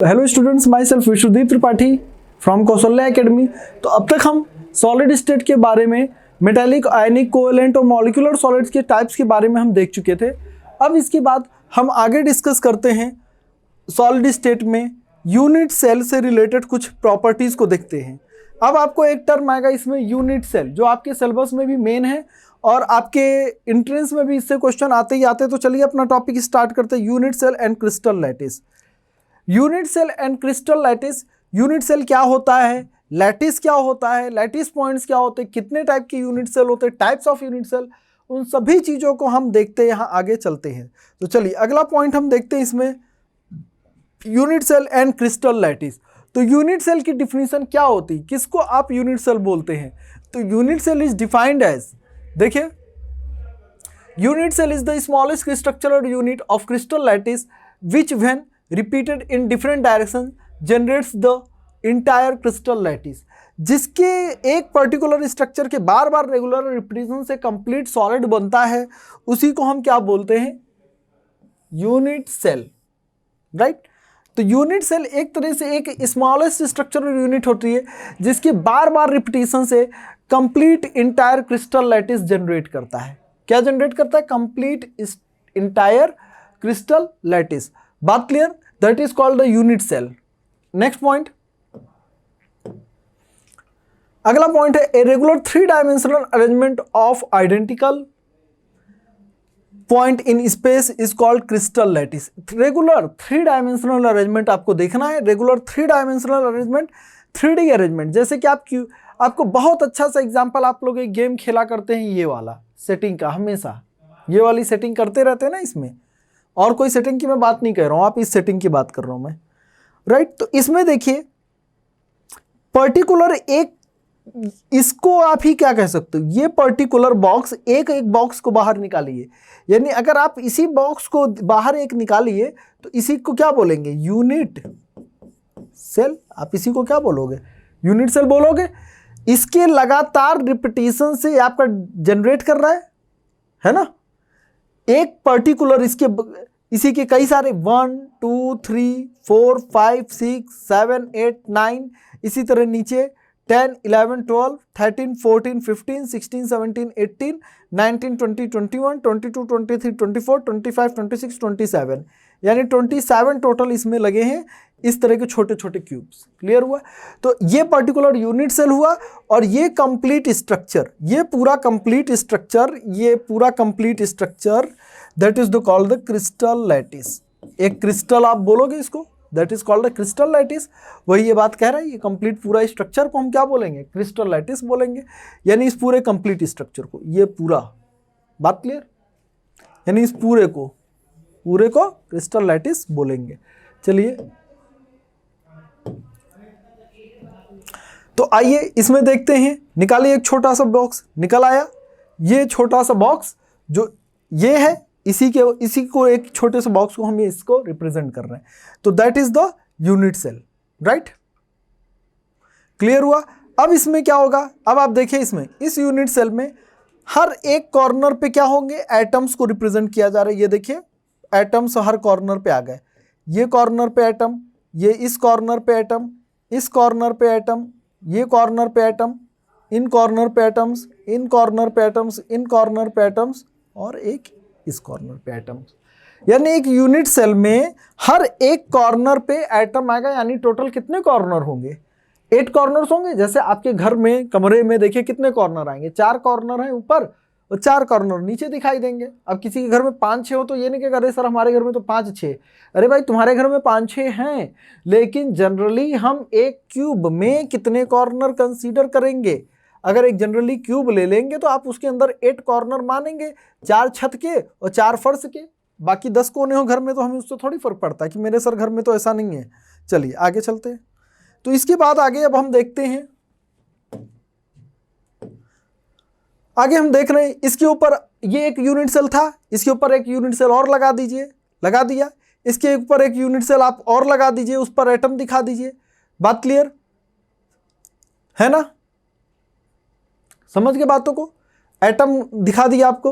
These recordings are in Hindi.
Hello students, my self Vishwadeep Tripathi from Kaushalya academy. तो अब तक हम सॉलिड स्टेट के बारे में, मेटालिक, आयनिक, कोवेलेंट और मॉलिक्यूलर सॉलिड्स के टाइप्स के बारे में हम देख चुके थे। अब इसके बाद हम आगे डिस्कस करते हैं सॉलिड स्टेट में यूनिट सेल से रिलेटेड कुछ प्रॉपर्टीज़ को देखते हैं। अब आपको एक टर्म आएगा इसमें, यूनिट सेल, जो आपके सिलेबस में भी मेन है और आपके इंट्रेंस में भी इससे क्वेश्चन आते ही आते। तो चलिए अपना टॉपिक स्टार्ट करते हैं, unit cell and crystal lattice. Unit cell and crystal lattice. Unit cell क्या होता है, लैटिस क्या होता है, लैटिस पॉइंट्स क्या होते हैं, कितने टाइप के यूनिट सेल होते हैं, टाइप्स ऑफ यूनिट सेल, उन सभी चीज़ों को हम देखते हैं, यहाँ आगे चलते हैं। तो चलिए अगला पॉइंट हम देखते हैं इसमें, unit cell and crystal lattice. तो यूनिट सेल की डिफिनीशन क्या होती है, किसको आप यूनिट सेल बोलते हैं? तो unit cell is defined as, देखिए, unit cell is the smallest structural unit of crystal lattice which when repeated in different direction generates the entire crystal lattice। जिसके एक पर्टिकुलर स्ट्रक्चर के बार बार रेगुलर रिपीटिशन से कंप्लीट सॉलिड बनता है, उसी को हम क्या बोलते हैं? Unit cell, right. तो यूनिट सेल एक तरह से एक स्मॉलेस्ट स्ट्रक्चरल यूनिट होती है जिसके बार बार रिपीटिशन से complete entire crystal lattice generate करता है। क्या जनरेट करता है? Complete entire crystal lattice. बात clear? That is called the unit cell. Next point, अगला पॉइंट है, a regular 3 dimensional arrangement of identical point in space is called crystal lattice. Regular 3 dimensional arrangement आपको देखना है। Regular 3 dimensional arrangement, 3D arrangement. जैसे कि आपको बहुत अच्छा सा एग्जांपल, आप लोग एक गेम खेला करते हैं ये वाला सेटिंग का, हमेशा ये वाली सेटिंग करते रहते हैं ना इसमें, और कोई सेटिंग की मैं बात नहीं कर रहा हूं, आप इस सेटिंग की बात कर रहा हूं मैं, राइट। तो इसमें देखिए पर्टिकुलर एक, इसको आप ही क्या कह सकते हो, ये पर्टिकुलर बॉक्स, एक एक बॉक्स को बाहर निकालिए, यानी अगर आप इसी बॉक्स को बाहर एक निकालिए तो इसी को क्या बोलेंगे? Unit cell. आप इसी को क्या बोलोगे? यूनिट सेल बोलोगे। इसके लगातार रिपीटिशन से आपका जनरेट कर रहा है ना, एक पर्टिकुलर, इसी के कई सारे 1 2 3 4 5 6 7 8 9, इसी तरह नीचे 10 11 12 13 14 15 16 17 18 19 20 21 22 23 24 25 26 27, यानी 27 टोटल इसमें लगे हैं इस तरह के छोटे छोटे क्यूब्स। क्लियर हुआ? तो ये पर्टिकुलर यूनिट सेल हुआ, और ये कंप्लीट स्ट्रक्चर, ये पूरा complete structure that is the called the crystal lattice. एक क्रिस्टल आप बोलोगे इसको, that is called the crystal lattice. वही ये बात कह रहा है, ये कंप्लीट पूरा स्ट्रक्चर को हम क्या बोलेंगे? क्रिस्टल लैटिस बोलेंगे, यानी इस पूरे कंप्लीट स्ट्रक्चर को, ये पूरा। बात क्लियर? यानी इस पूरे को क्रिस्टल लैटिस बोलेंगे। चलिए तो आइए इसमें देखते हैं, निकालिए एक छोटा सा बॉक्स, निकल आया ये छोटा सा बॉक्स, जो ये है, इसी को एक छोटे से बॉक्स को हम इसको रिप्रेजेंट कर रहे हैं। तो that is the unit cell, right. Clear हुआ? अब इसमें क्या होगा, अब आप देखिए इसमें, इस यूनिट सेल में हर एक कॉर्नर पे क्या होंगे? एटम्स को रिप्रेजेंट किया जा रहा है। ये देखिए एटम्स हर कॉर्नर पे आ गए, ये कॉर्नर पे एटम, ये इस कॉर्नर पे एटम, इस कॉर्नर पे एटम, ये कॉर्नर पे एटम, इन कॉर्नर पे एटम्स, इन कॉर्नर पे एटम्स, इन कॉर्नर पे एटम्स, और एक इस कॉर्नर पे एटम्स। यानी एक यूनिट सेल में हर एक कॉर्नर पे एटम आएगा, यानी टोटल कितने कॉर्नर होंगे? 8 कॉर्नर्स होंगे। जैसे आपके घर में, कमरे में देखिए कितने कॉर्नर आएंगे? 4 कॉर्नर हैं ऊपर और 4 कॉर्नर नीचे दिखाई देंगे। अब किसी के घर में 5-6 हो तो ये नहीं कहेगा अरे सर हमारे घर में तो 5-6, अरे भाई तुम्हारे घर में 5-6 हैं, लेकिन जनरली हम एक क्यूब में कितने कॉर्नर कंसीडर करेंगे? अगर एक जनरली क्यूब ले लेंगे तो आप उसके अंदर 8 कॉर्नर मानेंगे, 4 छत के और 4 फर्श के, बाकी 10 कोने हो घर में तो हमें उससे थोड़ी फर्क पड़ता है कि मेरे सर घर में तो ऐसा नहीं है। चलिए आगे चलते हैं। तो इसके बाद आगे अब हम देखते हैं, आगे हम देख रहे हैं इसके ऊपर, ये एक यूनिट सेल था, इसके ऊपर एक यूनिट सेल और लगा दीजिए, लगा दिया। इसके ऊपर एक यूनिट सेल आप और लगा दीजिए, उस पर एटम दिखा दीजिए। बात क्लियर है ना? समझ गए बातों को? एटम दिखा दिया आपको।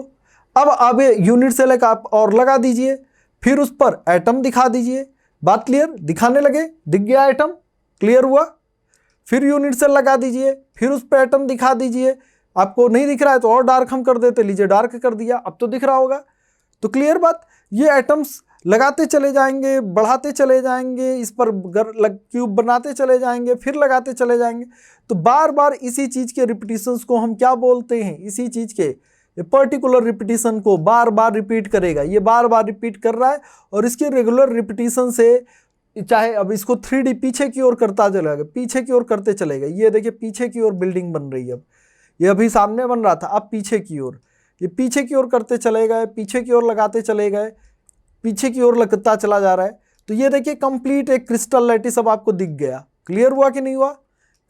अब यूनिट सेल एक आप और लगा दीजिए, फिर उस पर एटम दिखा दीजिए। बात क्लियर, दिखाने लगे, दिख गया एटम, क्लियर हुआ। फिर यूनिट सेल लगा दीजिए, फिर उस पर एटम दिखा दीजिए। आपको नहीं दिख रहा है तो और डार्क हम कर देते, लीजिए डार्क कर दिया, अब तो दिख रहा होगा। तो क्लियर बात, ये एटम्स लगाते चले जाएंगे, बढ़ाते चले जाएंगे, इस पर क्यूब बनाते चले जाएंगे, फिर लगाते चले जाएंगे। तो बार बार इसी चीज के रिपीटिशंस को हम क्या बोलते हैं, इसी चीज के पर्टिकुलर रिपीटिशन को बार बार रिपीट करेगा। ये बार बार रिपीट कर रहा है और इसके रेगुलर रिपीटिशन से, चाहे अब इसको 3D पीछे की ओर करता चलेगा, पीछे की ओर करते चलेगा। ये देखिए पीछे की ओर बिल्डिंग बन रही है, अब ये अभी सामने बन रहा था, अब पीछे की ओर, ये पीछे की ओर करते चले गए, पीछे की ओर लगाते चले गए, पीछे की ओर लगता चला जा रहा है। तो ये देखिए कंप्लीट एक क्रिस्टल लैटिस अब आपको दिख गया। क्लियर हुआ कि नहीं हुआ?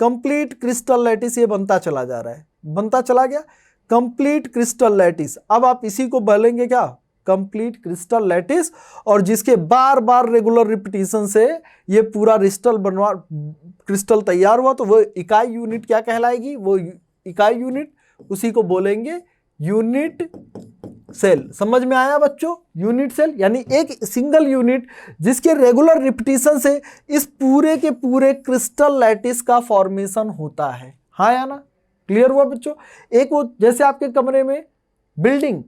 कंप्लीट क्रिस्टल लैटिस ये बनता चला जा रहा है, बनता चला गया कंप्लीट क्रिस्टल लैटिस। अब आप इसी को बोलेंगे क्या, कंप्लीट क्रिस्टल लैटिस। और जिसके बार बार रेगुलर रिपीटिशन से ये पूरा क्रिस्टल तैयार हुआ, तो वो इकाई यूनिट क्या कहलाएगी, वो इकाई यूनिट, उसी को बोलेंगे यूनिट सेल। समझ में आया बच्चों? यूनिट सेल यानी एक सिंगल यूनिट जिसके रेगुलर रिपीटिशन से इस पूरे के पूरे क्रिस्टल लैटिस का फॉर्मेशन होता है। हाँ या ना? क्लियर हुआ बच्चों? एक वो जैसे आपके कमरे में बिल्डिंग,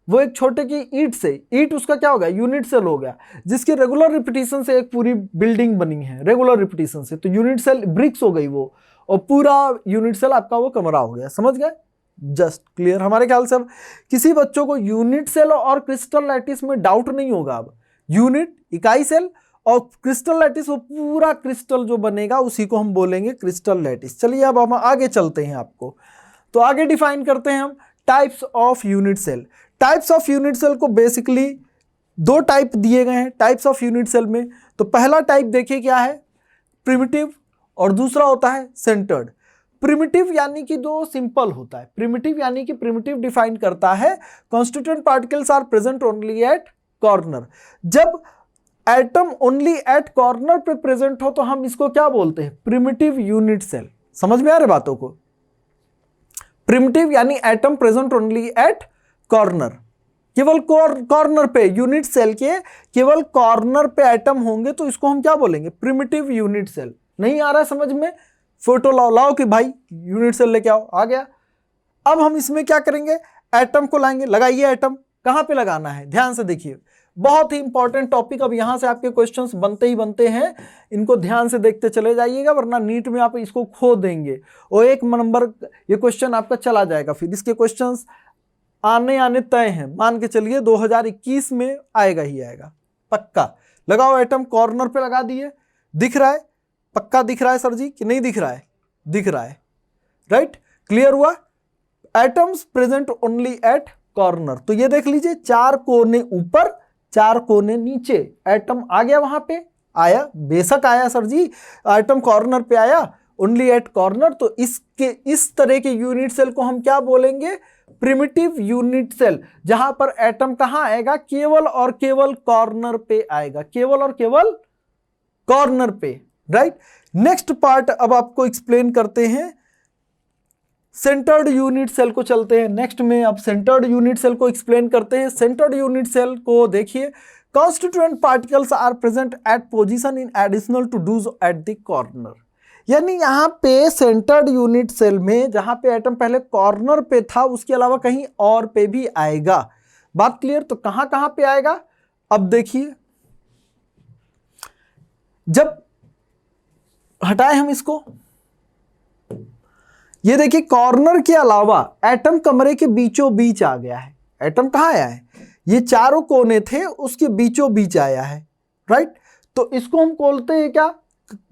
वो एक छोटे की ईंट से, ईंट उसका क्या हो गया, यूनिट सेल हो गया, जिसके रेगुलर रिपीटिशन से एक पूरी बिल्डिंग बनी है, रेगुलर रिपीटिशन से, तो यूनिट सेल ब्रिक्स हो गई वो, और पूरा यूनिट सेल आपका वो कमरा हो गया। समझ गए? Just clear. हमारे ख्याल से अब किसी बच्चों को यूनिट सेल और क्रिस्टल लैटिस में डाउट नहीं होगा। अब यूनिट इकाई सेल और क्रिस्टल लैटिस, वो पूरा क्रिस्टल जो बनेगा उसी को हम बोलेंगे क्रिस्टल लैटिस। चलिए अब हम आगे चलते हैं आपको, तो आगे डिफाइन करते हैं हम types of unit cell. Types of unit cell को बेसिकली दो टाइप दिए गए हैं टाइप्स ऑफ यूनिट सेल में। तो पहला टाइप देखिए क्या है, प्रिमिटिव, और दूसरा होता है सेंटर्ड। प्रिमिटिव यानी कि दो सिंपल होता है। प्रिमिटिव यानी कि प्रिमिटिव डिफाइन करता है constituent particles are present only at corner. जब एटम ओनली एट कॉर्नर पे प्रेजेंट हो तो हम इसको क्या बोलते हैं, प्रिमिटिव यूनिट सेल। समझ में आ रही बातों को? प्रिमिटिव यानी atom present only at corner, केवल कॉर्नर पे, यूनिट सेल के केवल कॉर्नर पे एटम होंगे तो इसको हम क्या बोलेंगे, प्रिमिटिव यूनिट सेल। नहीं आ रहा है समझ में? फोटो लाओ कि भाई यूनिट सेल लेके आओ, आ गया। अब हम इसमें क्या करेंगे, एटम को लाएंगे, लगाइए एटम, कहां पे लगाना है, ध्यान से देखिए, बहुत ही इंपॉर्टेंट टॉपिक। अब यहां से आपके क्वेश्चंस बनते ही बनते हैं, इनको ध्यान से देखते चले जाइएगा, वरना नीट में आप इसको खो देंगे और एक नंबर ये क्वेश्चन आपका चला जाएगा। फिर इसके क्वेश्चंस आने तय हैं, मान के चलिए 2021 में आएगा ही आएगा पक्का। लगाओ एटम, कॉर्नर पे लगा दिए, दिख रहा है, पक्का दिख रहा है सर जी कि नहीं दिख रहा है? दिख रहा है, राइट? क्लियर हुआ? Atoms present only at corner. तो ये देख लीजिए, चार कोने ऊपर, चार कोने नीचे, एटम आ गया, वहां पे आया, बेशक आया सर जी, एटम कॉर्नर पे आया, ओनली एट कॉर्नर। तो इसके इस तरह के यूनिट सेल को हम क्या बोलेंगे, प्रिमिटिव यूनिट सेल, जहां पर एटम कहां आएगा, केवल और केवल कॉर्नर पे आएगा, केवल और केवल कॉर्नर पे, राइट? नेक्स्ट पार्ट अब आपको एक्सप्लेन करते हैं, सेंटर्ड यूनिट सेल को चलते हैं। नेक्स्ट में अब सेंटर्ड यूनिट सेल को एक्सप्लेन करते हैं। सेंटर्ड यूनिट सेल को देखिए, constituent particles are present at position in additional to those at the corner. यानी यहाँ पे सेंटर्ड यूनिट सेल में जहां पे एटम पहले कॉर्नर पे था, उसके अलावा कहीं और पे भी आएगा। बात क्लियर? तो कहां कहां पे आएगा, अब देखिए, जब हटाए हम इसको, ये देखिए कॉर्नर के अलावा एटम कमरे के बीचों बीच आ गया है। एटम कहां आया है, ये चारों कोने थे उसके बीचों बीच आया है, राइट? तो इसको हम बोलते हैं क्या,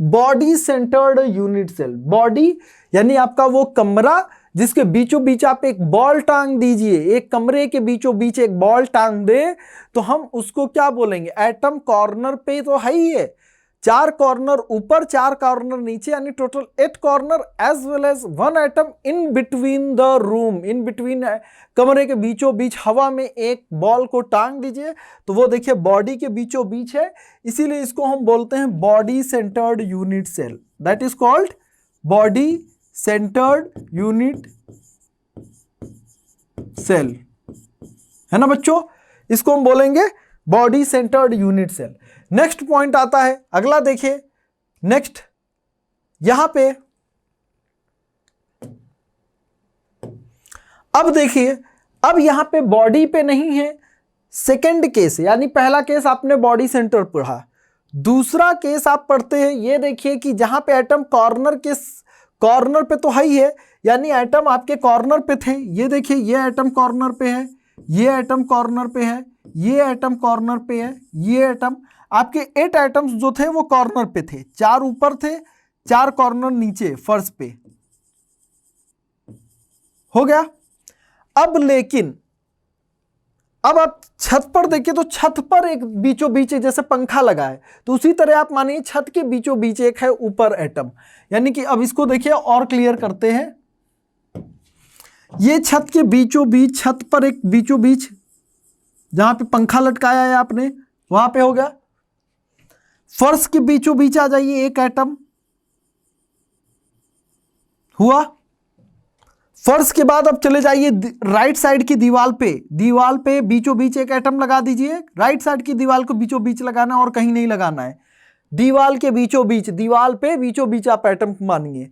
body centred unit cell. Body यानी आपका वो कमरा जिसके बीचों बीच आप एक बॉल टांग दीजिए, एक कमरे के बीचों बीच एक बॉल टांग दे तो हम उसको क्या बोलेंगे, एटम कॉर्नर पे तो है ही है, चार कॉर्नर ऊपर, चार कॉर्नर नीचे, यानी total 8 corner as well as 1 atom in between the room, in between, कमरे के बीचों बीच हवा में एक बॉल को टांग दीजिए तो वो देखिए बॉडी के बीचों बीच है, इसीलिए इसको हम बोलते हैं body centred unit cell. That is called body centred unit cell, है ना बच्चों? इसको हम बोलेंगे body centred unit cell. Next point आता है अगला, देखिए नेक्स्ट यहां पे, अब देखिए अब यहां पे बॉडी पे नहीं है, सेकंड केस, यानी पहला केस आपने बॉडी सेंटर पढ़ा, दूसरा केस आप पढ़ते हैं, ये देखिए कि जहां पे एटम कॉर्नर पे तो है ही है, यानी एटम आपके कॉर्नर पे थे, ये देखिए ये एटम कॉर्नर पे है, ये एटम कॉर्नर पे है, ये एटम कॉर्नर पे है, ये एटम, आपके 8 एटम्स जो थे वो कॉर्नर पे थे, 4 ऊपर थे, 4 कॉर्नर नीचे फर्श पे, हो गया। अब लेकिन अब आप छत पर देखिए तो छत पर एक बीचों बीच जैसे पंखा लगा है, तो उसी तरह आप मानिए छत के बीचों बीच एक है ऊपर एटम, यानी कि अब इसको देखिए और क्लियर करते हैं, ये छत के बीचों बीच, छत पर एक बीचों बीच जहां पे पंखा लटकाया है आपने वहां पे हो गया, फर्श के बीचों बीच आ जाइए एक एटम हुआ, फर्श के बाद अब चले जाइए राइट साइड की दीवार पे बीचों बीच एक एटम लगा दीजिए, राइट साइड की दीवार को बीचों बीच लगाना और कहीं नहीं लगाना है, दीवार के बीचों बीच, दीवार पे बीचों बीच आप एटम मानिए।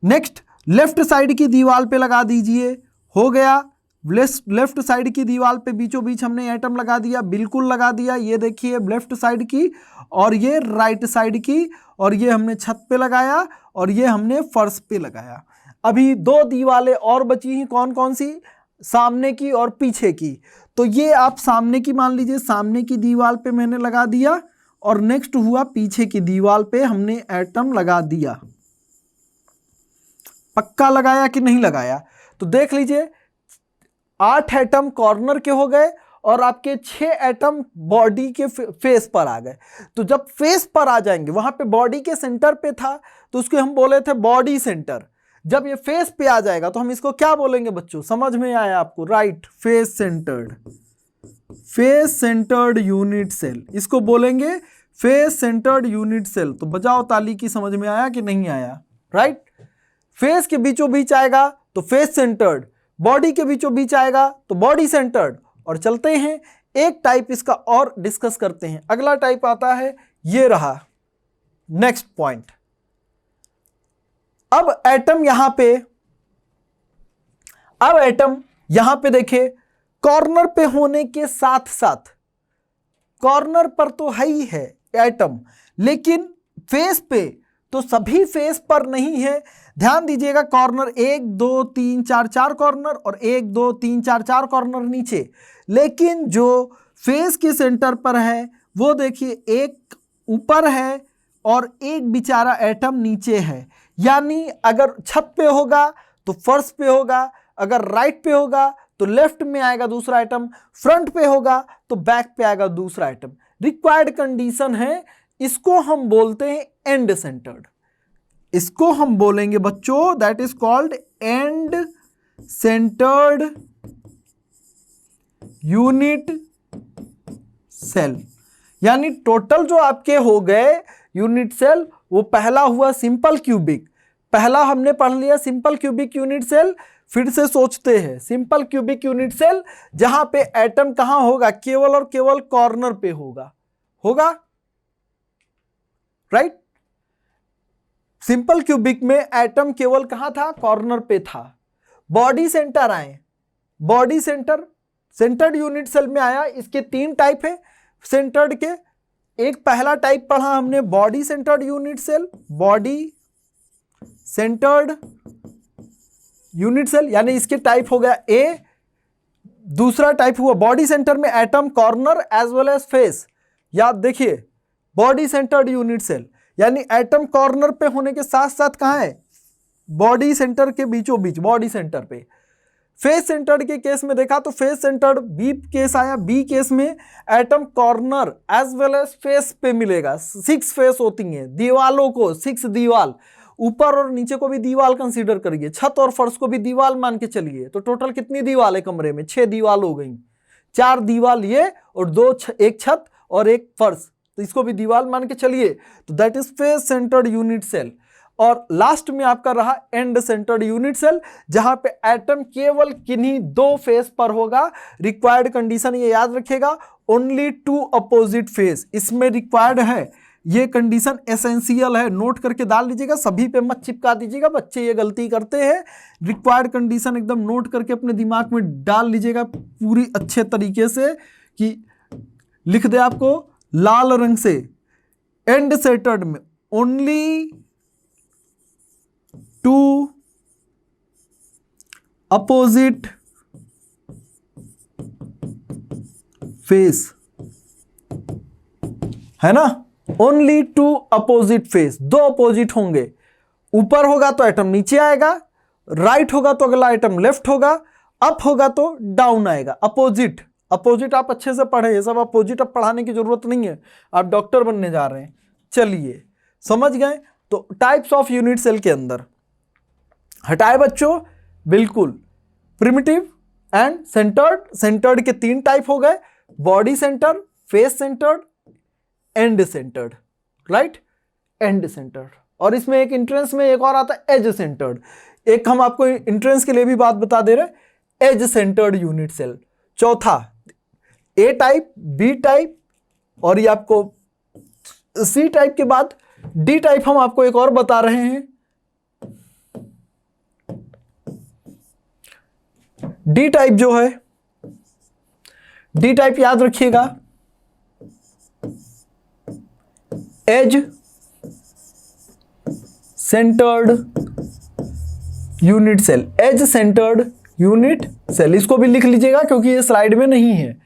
नेक्स्ट लेफ्ट साइड की दीवार पे लगा दीजिए, हो गया, लेफ्ट साइड की दीवार पे बीचों बीच हमने एटम लगा दिया, बिल्कुल लगा दिया, ये देखिए लेफ्ट साइड की, और ये राइट साइड की, और ये हमने छत पे लगाया, और ये हमने फर्श पे लगाया। अभी 2 दीवारें और बची हैं, कौन कौन सी, सामने की और पीछे की, तो ये आप सामने की मान लीजिए, सामने की दीवार पे मैंने लगा दिया, और नेक्स्ट हुआ पीछे की दीवार पे हमने एटम लगा दिया, पक्का लगाया कि नहीं लगाया, तो देख लीजिए 8 एटम कॉर्नर के हो गए और आपके 6 एटम बॉडी के फेस पर आ गए। तो जब फेस पर आ जाएंगे, वहां पे बॉडी के सेंटर पे था तो उसको हम बोले थे बॉडी सेंटर, जब ये फेस पे आ जाएगा तो हम इसको क्या बोलेंगे बच्चों, समझ में आया आपको, right, face centred unit cell, इसको बोलेंगे फेस सेंटर्ड यूनिट सेल। तो बजाओ ताली की, समझ में आया कि नहीं आया, राइट। फेस के बीचों बीच आएगा तो फेस सेंटर्ड, बॉडी के बीचों बीच आएगा तो बॉडी सेंटर्ड। और चलते हैं एक टाइप इसका और डिस्कस करते हैं, अगला टाइप आता है, ये रहा नेक्स्ट पॉइंट। अब एटम यहां पे देखिए, कॉर्नर पे होने के साथ साथ, कॉर्नर पर तो है ही है एटम, लेकिन फेस पे तो सभी फेस पर नहीं है, ध्यान दीजिएगा, कॉर्नर 1 2 3 4 4 कॉर्नर और 1 2 3 4 4 कॉर्नर नीचे, लेकिन जो फेस के सेंटर पर है वो देखिए एक ऊपर है और एक बेचारा एटम नीचे है, यानी अगर छत पे होगा तो फर्श पे होगा, अगर राइट पे होगा तो लेफ्ट में आएगा दूसरा आइटम, फ्रंट पे होगा तो बैक पे आएगा दूसरा आइटम। रिक्वायर्ड कंडीशन है, इसको हम बोलते हैं एंड सेंटर्ड, इसको हम बोलेंगे बच्चों that is called end centred unit cell. यानी टोटल जो आपके हो गए यूनिट सेल, वो पहला हुआ सिंपल क्यूबिक, पहला हमने पढ़ लिया सिंपल क्यूबिक यूनिट सेल। फिर से सोचते हैं, सिंपल क्यूबिक यूनिट सेल जहां पे एटम कहां होगा, केवल और केवल कॉर्नर पे होगा राइट। सिंपल क्यूबिक में एटम केवल कहां था, कॉर्नर पे था। बॉडी सेंटर आए, बॉडी सेंटर्ड यूनिट सेल में आया, इसके 3 टाइप है सेंटर्ड के। एक पहला टाइप पढ़ा हमने body centred unit cell, body centred unit cell, यानी इसके टाइप हो गया ए। दूसरा टाइप हुआ बॉडी सेंटर में atom corner as well as face, याद देखिए बॉडी सेंटर्ड यूनिट सेल, यानी एटम कॉर्नर पे होने के साथ साथ कहां है, बॉडी सेंटर के बीचों बीच, बॉडी सेंटर पे। फेस सेंटर्ड के केस में देखा तो फेस सेंटर्ड बी केस आया, बी केस में atom corner as well as face पे मिलेगा। 6 फेस होती हैं दीवालों को, 6 दीवाल, ऊपर और नीचे को भी दीवाल कंसीडर करिए, छत और फर्श को भी दीवाल मान के चलिए, तो टोटल कितनी दीवाल है कमरे में, 6 दीवाल हो गई। 4 दीवाल ये और एक छत और एक फर्श, तो इसको भी दीवाल मान के चलिए, तो that is face centred unit cell. और लास्ट में आपका रहा एंड सेंटर्ड यूनिट सेल, जहां पे एटम केवल किन्हीं दो फेस पर होगा। रिक्वायर्ड कंडीशन ये याद रखिएगा, ओनली टू अपोजिट फेस इसमें रिक्वायर्ड है। ये कंडीशन एसेंशियल है, नोट करके डाल लीजिएगा, सभी पे मत चिपका दीजिएगा, बच्चे ये गलती करते हैं। रिक्वायर्ड कंडीशन एकदम नोट करके अपने दिमाग में डाल लीजिएगा पूरी अच्छे तरीके से, कि लिख दे आपको लाल रंग से, एंड सेंटर्ड में ओनली टू अपोजिट फेस, है ना, ओनली टू अपोजिट फेस, दो अपोजिट होंगे। ऊपर होगा तो एटम नीचे आएगा, राइट होगा तो अगला एटम लेफ्ट होगा, अप होगा तो डाउन आएगा। अपोजिट, अपोजिट आप अच्छे से पढ़े, ये सब अपोजिट अब पढ़ाने की जरूरत नहीं है, आप डॉक्टर बनने जा रहे हैं। चलिए समझ गए। तो टाइप्स ऑफ यूनिट सेल के अंदर हटाए बच्चों, बिल्कुल, प्रिमिटिव एंड सेंटर्ड। सेंटर्ड के तीन टाइप हो गए, body centre, face centred, and centred, right, and centred. और इसमें एक एंट्रेंस में एक और आता है एज सेंटर्ड। एक हम आपको एंट्रेंस के लिए भी बात बता दे रहे, एज सेंटर्ड यूनिट सेल। चौथा ए टाइप, बी टाइप, और ये आपको सी टाइप के बाद डी टाइप हम आपको एक और बता रहे हैं। डी टाइप जो है, डी टाइप याद रखिएगा, edge centred unit cell, edge centred unit cell, इसको भी लिख लीजिएगा क्योंकि ये स्लाइड में नहीं है।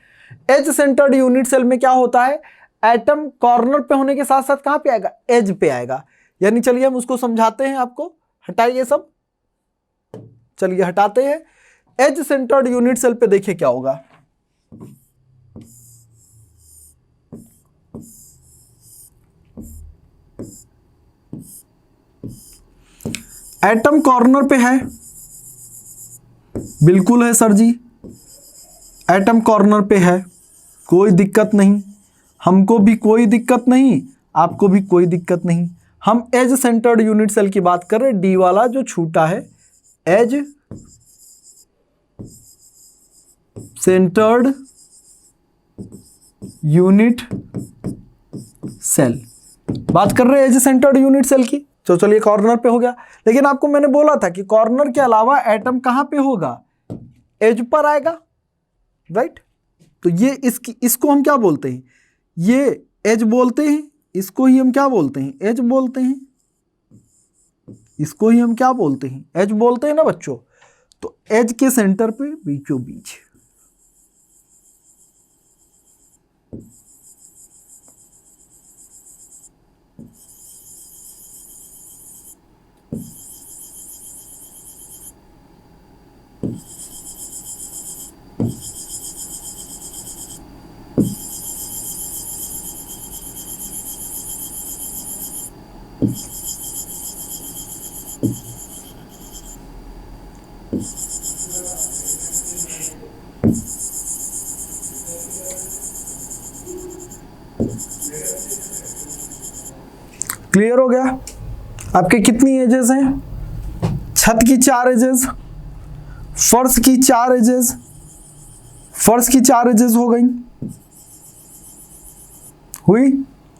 एज सेंटर्ड यूनिट सेल में क्या होता है, एटम कॉर्नर पे होने के साथ साथ कहां पे आएगा, एज पे आएगा। यानी चलिए हम उसको समझाते हैं आपको, हटाइए सब, चलिए हटाते हैं। एज सेंटर्ड यूनिट सेल पे देखिए क्या होगा, एटम कॉर्नर पे है, बिल्कुल है सर जी, एटम कॉर्नर पे है, कोई दिक्कत नहीं, हमको भी कोई दिक्कत नहीं, आपको भी कोई दिक्कत नहीं। हम एज सेंटर्ड यूनिट सेल की बात कर रहे हैं, डी वाला जो छूटा है, एज सेंटर्ड यूनिट सेल बात कर रहे हैं, एज सेंटर्ड यूनिट सेल की। तो चलिए कॉर्नर पे हो गया, लेकिन आपको मैंने बोला था कि कॉर्नर के अलावा एटम कहां पे होगा, एज पर आएगा, राइट। तो ये इसको हम क्या बोलते हैं, ये एज बोलते हैं, इसको ही हम क्या बोलते हैं, एज बोलते हैं, इसको ही हम क्या बोलते हैं, एज बोलते हैं ना बच्चों। तो एज के सेंटर पे बीचों बीच, क्लियर हो गया। आपके कितनी एजेस हैं, छत की 4 एजेस, फर्श की 4 एजेस, फर्श की 4 एजेस हो गई हुई,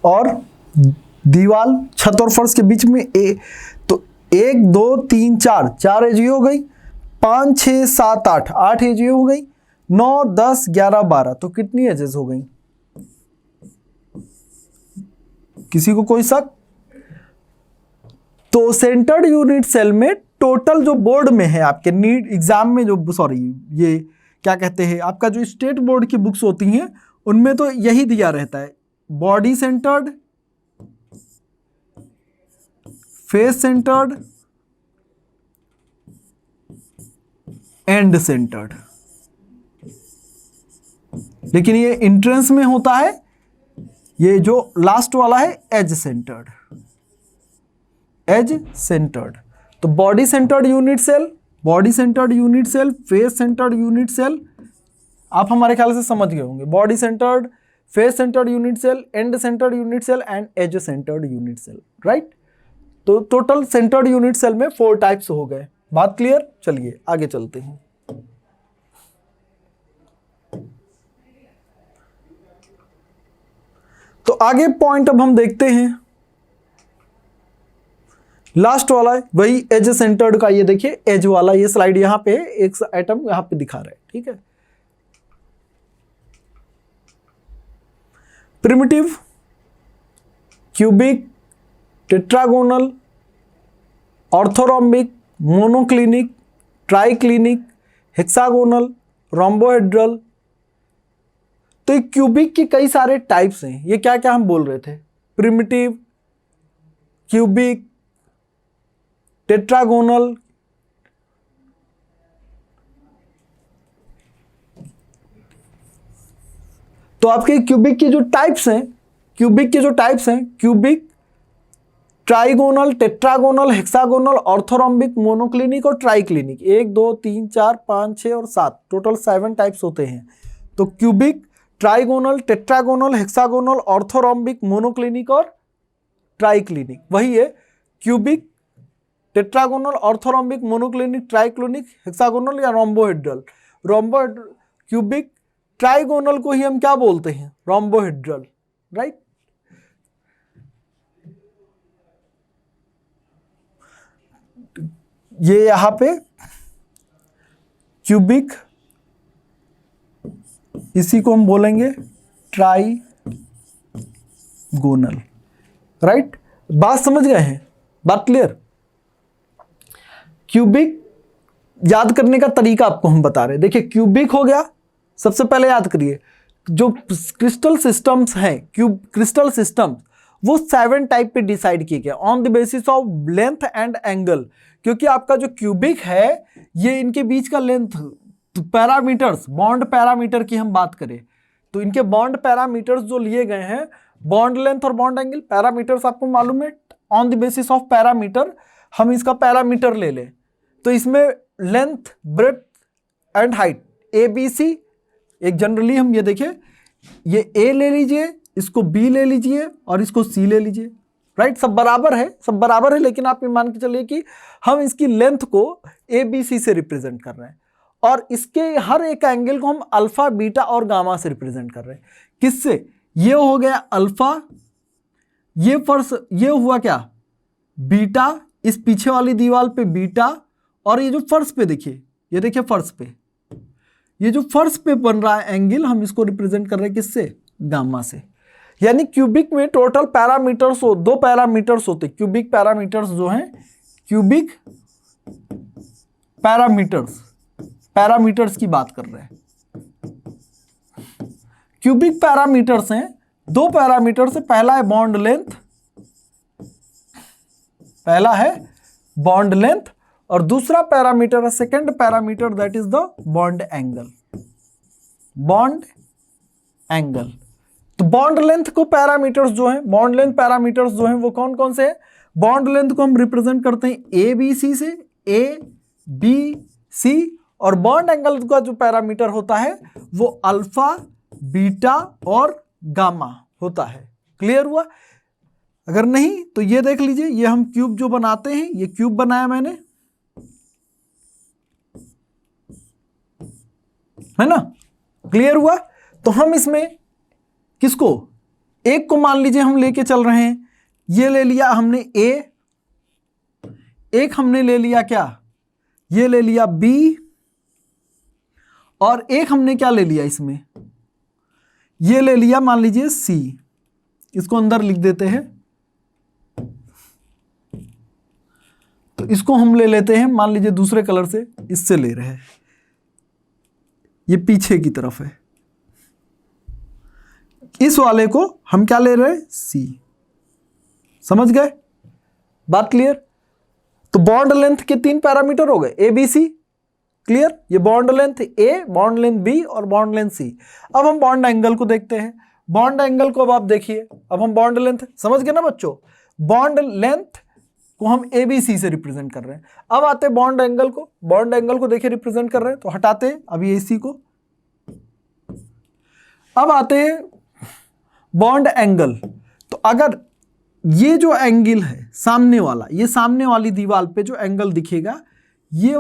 और दीवार छत और फर्श के बीच में तो 1 2 3 4 एज हो गई, 5 6 7 8 एज हो गई, 9 10 11 12, तो कितनी एजेस हो गई, किसी को कोई शक। तो सेंटर्ड यूनिट सेल में टोटल जो बोर्ड में है आपके नीट एग्जाम में, जो सॉरी ये क्या कहते हैं, आपका जो स्टेट बोर्ड की बुक्स होती हैं उनमें तो यही दिया रहता है, body centred, face centred, and centred. लेकिन ये एंट्रेंस में होता है, ये जो लास्ट वाला है एज सेंटर्ड, एज सेंटर्ड। तो body centred unit cell, body centred unit cell, face centred unit cell, आप हमारे ख्याल से समझ गए होंगे, body centred, face centred unit cell, end centred unit cell and edge centred unit cell, right. तो टोटल सेंटर्ड यूनिट सेल में 4 टाइप्स हो गए। बात क्लियर? चलिए आगे चलते हैं। तो आगे पॉइंट अब हम देखते हैं, लास्ट वाला है वही एज सेंटर्ड का। ये देखिए एज वाला, ये स्लाइड यहां पे एक आइटम यहां पे दिखा रहा है, ठीक है। Primitive, cubic, tetragonal, orthorhombic, monoclinic, triclinic, hexagonal, rhombohedral. तो ये क्यूबिक के कई सारे टाइप्स हैं। ये क्या क्या हम बोल रहे थे? प्रिमिटिव, क्यूबिक, टेट्रागोनल, तो आपके क्यूबिक के जो टाइप्स हैं, cubic, trigonal, tetragonal, hexagonal, orthorhombic, monoclinic और ट्राइक्लिनिक। 1 2 3 4 5 6 और 7, टोटल 7 टाइप्स होते हैं। तो cubic, trigonal, tetragonal, hexagonal, orthorhombic, monoclinic और ट्राइक्लिनिक, वही है cubic, tetragonal, orthorhombic, monoclinic, triclinic, hexagonal या रोम्बोहेड्रल। क्यूबिक, ट्राइगोनल को ही हम क्या बोलते हैं? Rhombohedral, right. ये यहां पे क्यूबिक, इसी को हम बोलेंगे ट्राइगोनल, राइट। बात समझ गए हैं? बात क्लियर? क्यूबिक याद करने का तरीका आपको हम बता रहे हैं। देखिए क्यूबिक हो गया, सबसे पहले याद करिए जो क्रिस्टल सिस्टम्स हैं, क्रिस्टल सिस्टम्स वो 7 टाइप पे डिसाइड किए गए on the basis of length and angle. क्योंकि आपका जो क्यूबिक है ये इनके बीच का लेंथ, पैरामीटर्स, बॉन्ड पैरामीटर की हम बात करें तो इनके बॉन्ड पैरामीटर्स जो लिए गए हैं, बॉन्ड लेंथ और बॉन्ड एंगल, पैरामीटर्स आपको मालूम है। On the basis of parameter हम इसका पैरामीटर ले लें तो इसमें length, breadth and height, ABC, एक जनरली हम ये देखें, ये A ले लीजिए, इसको B ले लीजिए और इसको C ले लीजिए, राइट। सब बराबर है, लेकिन आप ये मान के चलिए कि हम इसकी लेंथ को ABC से रिप्रेजेंट कर रहे हैं और इसके हर एक एंगल को हम अल्फा, बीटा और गामा से रिप्रेजेंट कर रहे हैं। किससे? ये हो गया अल्फा, ये फर्स्ट, ये हुआ क्या? बीटा, इस पीछे वाली दीवार पे बीटा, और ये जो फर्श पे देखिए, ये देखिए फर्श पे, ये जो फर्श पे बन रहा है एंगल, हम इसको रिप्रेजेंट कर रहे हैं किससे? गामा से। यानी क्यूबिक में टोटल पैरामीटर्स 2 पैरामीटर्स होते। क्यूबिक पैरामीटर्स जो हैं, क्यूबिक पैरामीटर्स की बात कर रहे हैं। क्यूबिक पैरामीटर्स हैं 2 पैरामीटर्स है, पहला है बॉन्ड लेंथ, और दूसरा पैरामीटर है, second parameter, that is the bond angle. तो बॉन्ड लेंथ को पैरामीटर्स जो हैं, बॉन्ड लेंथ पैरामीटर्स जो हैं वो कौन कौन से हैं? बॉन्ड लेंथ को हम रिप्रेजेंट करते हैं ABC से, ABC, और बॉन्ड एंगल का जो पैरामीटर होता है वो अल्फा, बीटा और गामा होता है। क्लियर हुआ? अगर नहीं तो ये देख लीजिए, ये हम क्यूब जो बनाते हैं, ये क्यूब बनाया मैंने, है ना। क्लियर हुआ? तो हम इसमें किसको, एक को मान लीजिए हम लेके चल रहे हैं, ये ले लिया हमने A, एक हमने ले लिया क्या, ये ले लिया B, और एक हमने क्या ले लिया इसमें, ये ले लिया मान लीजिए C। इसको अंदर लिख देते हैं, तो इसको हम ले लेते हैं मान लीजिए दूसरे कलर से, इससे ले रहे हैं, ये पीछे की तरफ है। इस वाले को हम क्या ले रहे हैं? C। समझ गए? बात क्लियर? तो बॉन्ड लेंथ के 3 पैरामीटर हो गए, ABC। क्लियर? ये bond length A, bond length B और बॉन्ड लेंथ C। अब हम बॉन्ड एंगल को देखते हैं। बॉन्ड एंगल को अब आप देखिए, अब हम बॉन्ड लेंथ समझ गए ना बच्चों, बॉन्ड लेंथ को हम ABC से रिप्रेजेंट कर रहे हैं। अब आते हैं बॉन्ड एंगल को, बॉन्ड एंगल को देखिए रिप्रेजेंट कर रहे हैं, तो हटाते हैं अभी AC को। अब आते हैं बॉन्ड एंगल। तो अगर ये जो एंगल है सामने वाला, ये सामने वाली दीवार पे जो एंगल दिखेगा, ये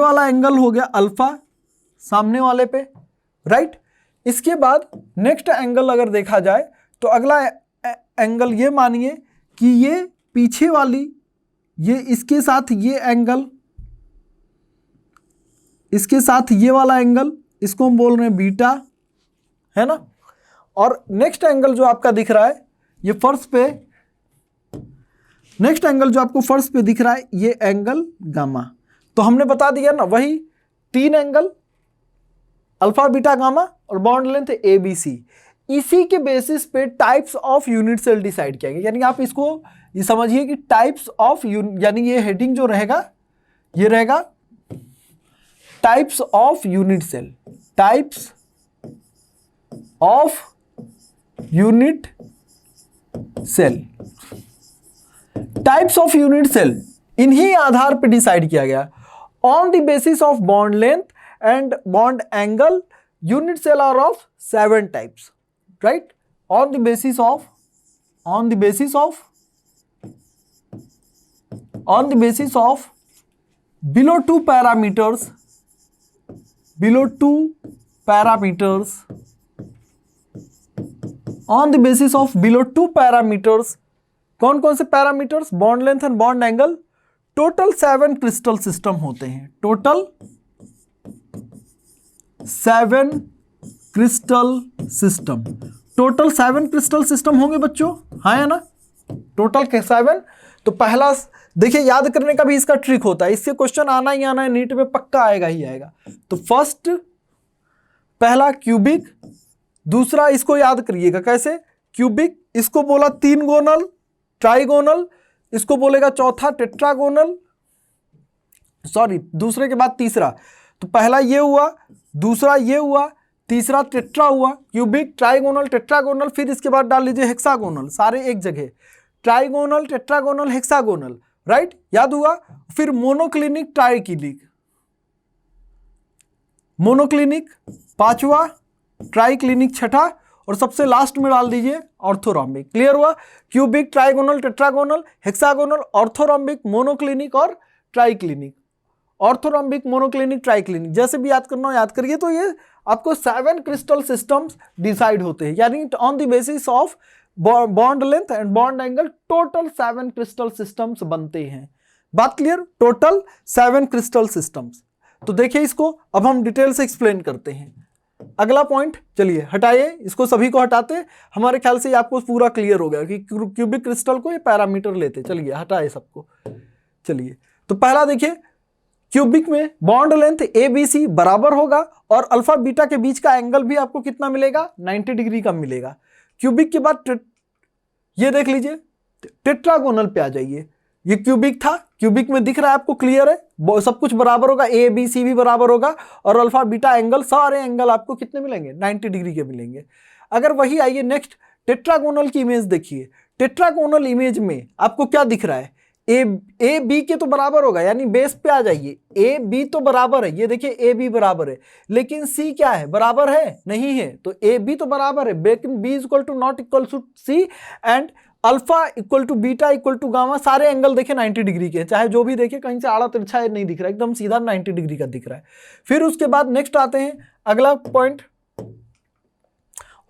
वाला एंगल हो गया अल्फा सामने वाले पे, राइट। इसके बाद नेक्स्ट एंगल अगर देखा जाए तो अगला एंगल ये मानिए कि ये पीछे वाली, ये इसके साथ ये एंगल, इसके साथ ये वाला एंगल, इसको हम बोल रहे हैं बीटा, है ना। और नेक्स्ट एंगल जो आपका दिख रहा है ये फर्श पे, नेक्स्ट एंगल जो आपको फर्श पे दिख रहा है ये एंगल गामा। तो हमने बता दिया ना, वही 3 एंगल अल्फा बीटा गामा और bond length A B C. इसी के बेसिस पे types of unit cell decide किया गया। यानी आप इसको ये समझिए कि टाइप्स ऑफ यानी ये हेडिंग जो रहेगा ये रहेगा types of unit cell, types of unit cell, types of unit cell इन्हीं आधार पर डिसाइड किया गया। On the basis of bond length and bond angle unit cell are of 7 types, right. on the basis of below two parameters on the basis of below 2 parameters, कौन कौन से parameters, bond length and bond angle, total 7 crystal system होते हैं, total 7 crystal system, total 7 crystal system होंगे बच्चों, हाँ है ना, टोटल 7। तो पहला देखिए, याद करने का भी इसका ट्रिक होता है, इससे क्वेश्चन आना ही आना है, नीट में पक्का आएगा ही आएगा। तो फर्स्ट पहला क्यूबिक, दूसरा इसको याद करिएगा कैसे, क्यूबिक, इसको बोला 3 गोनल ट्राइगोनल, इसको बोलेगा चौथा टेट्रागोनल, सॉरी दूसरे के बाद तीसरा। तो पहला ये हुआ, दूसरा ये हुआ, तीसरा टेट्रा हुआ, क्यूबिक, ट्राइगोनल, टेट्रागोनल, फिर इसके बाद डाल लीजिए हेक्सागोनल, सारे एक जगह, ट्राइगोनल, टेट्रागोनल, हेक्सागोनल, राइट, याद हुआ। फिर मोनोक्लिनिक, ट्राइक्लिनिक, मोनोक्लिनिक पांचवा, ट्राइक्लिनिक छठा, और सबसे लास्ट में डाल दीजिए ऑर्थोरॉम्बिक। क्लियर हुआ, cubic, trigonal, tetragonal, hexagonal, orthorhombic, monoclinic और ट्राइक्लिनिक, ऑर्थोरॉम्बिक, मोनोक्लिनिक, ट्राइक्लिनिक, जैसे भी याद करना हो याद करिए। तो ये आपको 7 क्रिस्टल सिस्टम्स डिसाइड होते हैं, यानी on the basis of bond length and bond angle total 7 crystal systems बनते हैं। बात क्लियर, टोटल 7 क्रिस्टल सिस्टम्स। तो देखिए इसको अब हम डिटेल से एक्सप्लेन करते हैं। अगला पॉइंट, चलिए हटाइए इसको, सभी को हटाते, हमारे ख्याल से आपको पूरा क्लियर हो गया कि क्यूबिक क्रिस्टल को ये पैरामीटर लेते। चलिए हटाए सबको, चलिए। तो पहला देखिए, क्यूबिक में bond length A B C बराबर होगा और अल्फा बीटा के बीच का एंगल भी आपको कितना मिलेगा, 90 डिग्री का मिलेगा। क्यूबिक के बाद ये देख लीजिए, टेट्रागोनल पे आ जाइए, ये क्यूबिक था, क्यूबिक में दिख रहा है आपको, क्लियर है, सब कुछ बराबर होगा, ए बी सी भी बराबर होगा और अल्फा बीटा एंगल, सारे एंगल आपको कितने मिलेंगे, 90 डिग्री के मिलेंगे। अगर वही आइए नेक्स्ट टेट्रागोनल की इमेज देखिए, टेट्रागोनल इमेज में आपको क्या दिख रहा है, ए बी के तो बराबर होगा, यानी बेस पे आ जाइए, ए बी तो बराबर है, ये देखिए ए बी बराबर है, लेकिन सी क्या है, बराबर है नहीं है, तो ए बी तो बराबर है, लेकिन B is equal to not equal to C and alpha equal to beta equal to gamma, सारे एंगल देखे 90 डिग्री के, चाहे जो भी देखे, कहीं से आड़ा तिरछा नहीं दिख रहा है, एकदम सीधा 90 डिग्री का दिख रहा है। फिर उसके बाद नेक्स्ट आते हैं, अगला पॉइंट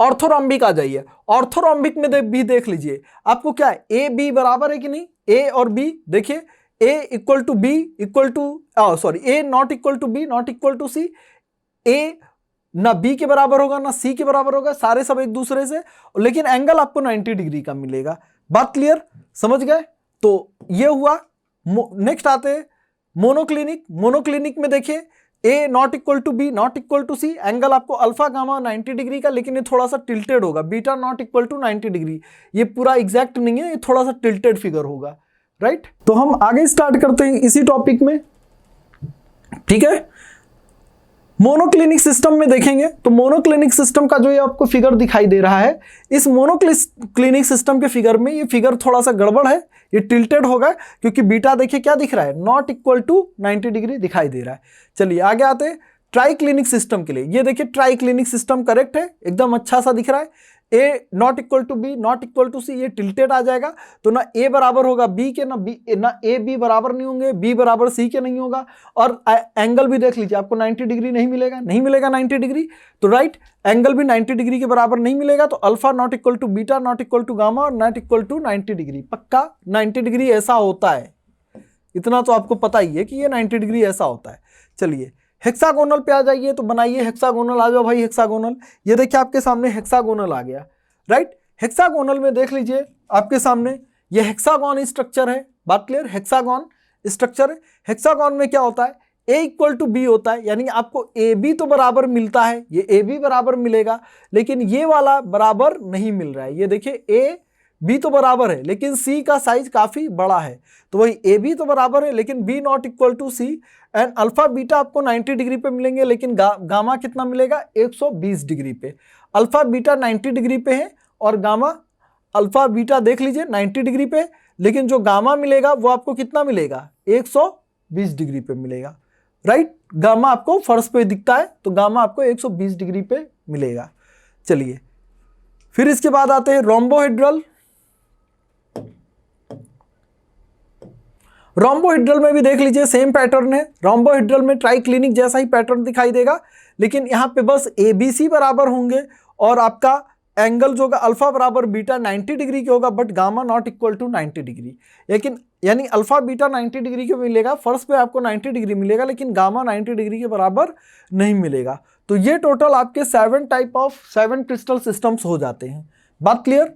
ऑर्थोरॉम्बिक आ जाइए। ऑर्थोरॉम्बिक में भी देख लीजिए आपको क्या है, ए बी बराबर है कि नहीं, ए और बी देखिए, A equal to B equal to sorry A not equal to B not equal to C, A ना बी के बराबर होगा ना सी के बराबर होगा, सारे सब एक दूसरे से, लेकिन एंगल आपको 90 डिग्री का मिलेगा। बात क्लियर, समझ गए। तो ये हुआ। नेक्स्ट आते हैं मोनोक्लिनिक। मोनोक्लिनिक में देखिए A not equal to B not equal to C, angle आपको अल्फा गामा 90 डिग्री का, लेकिन ये थोड़ा सा टिल्टेड होगा, beta not equal to 90 degree, ये पूरा एग्जैक्ट नहीं है, ये थोड़ा सा टिल्टेड फिगर होगा, राइट। तो हम आगे स्टार्ट करते हैं इसी टॉपिक में, ठीक है। मोनोक्लिनिक सिस्टम में देखेंगे तो मोनोक्लिनिक सिस्टम का जो ये आपको फिगर दिखाई दे रहा है, इस मोनोक्लिनिक सिस्टम के फिगर में ये फिगर थोड़ा सा गड़बड़ है, ये टिल्टेड होगा क्योंकि बीटा देखिए क्या दिख रहा है, नॉट इक्वल टू 90 डिग्री दिखाई दे रहा है। चलिए आगे आते हैं ट्राइक्लिनिक सिस्टम के लिए। ये देखिए ट्राइक्लिनिक सिस्टम करेक्ट है, एकदम अच्छा सा दिख रहा है। A not equal to B not equal to C, ये टिल्टेड आ जाएगा, तो ना ए बराबर होगा बी के, ना ए बी बराबर नहीं होंगे, बी बराबर सी के नहीं होगा। और एंगल भी देख लीजिए, आपको 90 डिग्री नहीं मिलेगा, 90 डिग्री, तो राइट एंगल भी 90 डिग्री के बराबर नहीं मिलेगा। तो alpha not equal to beta not equal to gamma और नॉट इक्वल टू 90 डिग्री। पक्का 90 डिग्री ऐसा होता है, इतना तो आपको पता ही है कि ये 90 डिग्री ऐसा होता है। चलिए हेक्सागोनल पे आ जाइए, तो बनाइए हेक्सागोनल, आ जाओ भाई हेक्सागोनल। ये देखिए आपके सामने हेक्सागोनल आ गया, राइट। हेक्सागोनल में देख लीजिए आपके सामने ये हेक्सागोन स्ट्रक्चर है, बात क्लियर, हेक्सागोन स्ट्रक्चर है। हेक्सागोन में क्या होता है, ए इक्वल टू बी होता है, यानी आपको ए बी तो बराबर मिलता है, ये ए बी बराबर मिलेगा, लेकिन ये वाला बराबर नहीं मिल रहा है। ये देखिए ए बी तो बराबर है, लेकिन सी का साइज काफी बड़ा है, तो वही ए बी तो बराबर है, लेकिन B not equal to C. And alpha beta आपको 90 डिग्री पे मिलेंगे, लेकिन गामा कितना मिलेगा, 120 डिग्री पे। अल्फा बीटा 90 डिग्री पे है और गामा, अल्फा बीटा देख लीजिए 90 डिग्री पे, लेकिन जो गामा मिलेगा वो आपको कितना मिलेगा, 120 डिग्री पे मिलेगा, राइट। गामा आपको फर्श पे दिखता है, तो गामा आपको 120 डिग्री पे मिलेगा। चलिए फिर इसके बाद आते हैं रोम्बोहेड्रल। रोम्बोहेड्रल में भी देख लीजिए सेम पैटर्न है। रोम्बोहेड्रल में ट्राइक्लिनिक जैसा ही पैटर्न दिखाई देगा, लेकिन यहाँ पे बस ए बी सी बराबर होंगे और आपका एंगल जो होगा अल्फा बराबर बीटा 90 डिग्री के होगा, but gamma not equal to 90 degree. लेकिन यानी अल्फा बीटा 90 डिग्री के मिलेगा, फर्स्ट पे आपको 90 डिग्री मिलेगा, लेकिन गामा 90 डिग्री के बराबर नहीं मिलेगा। तो ये टोटल आपके 7 क्रिस्टल सिस्टम्स हो जाते हैं। बात क्लियर,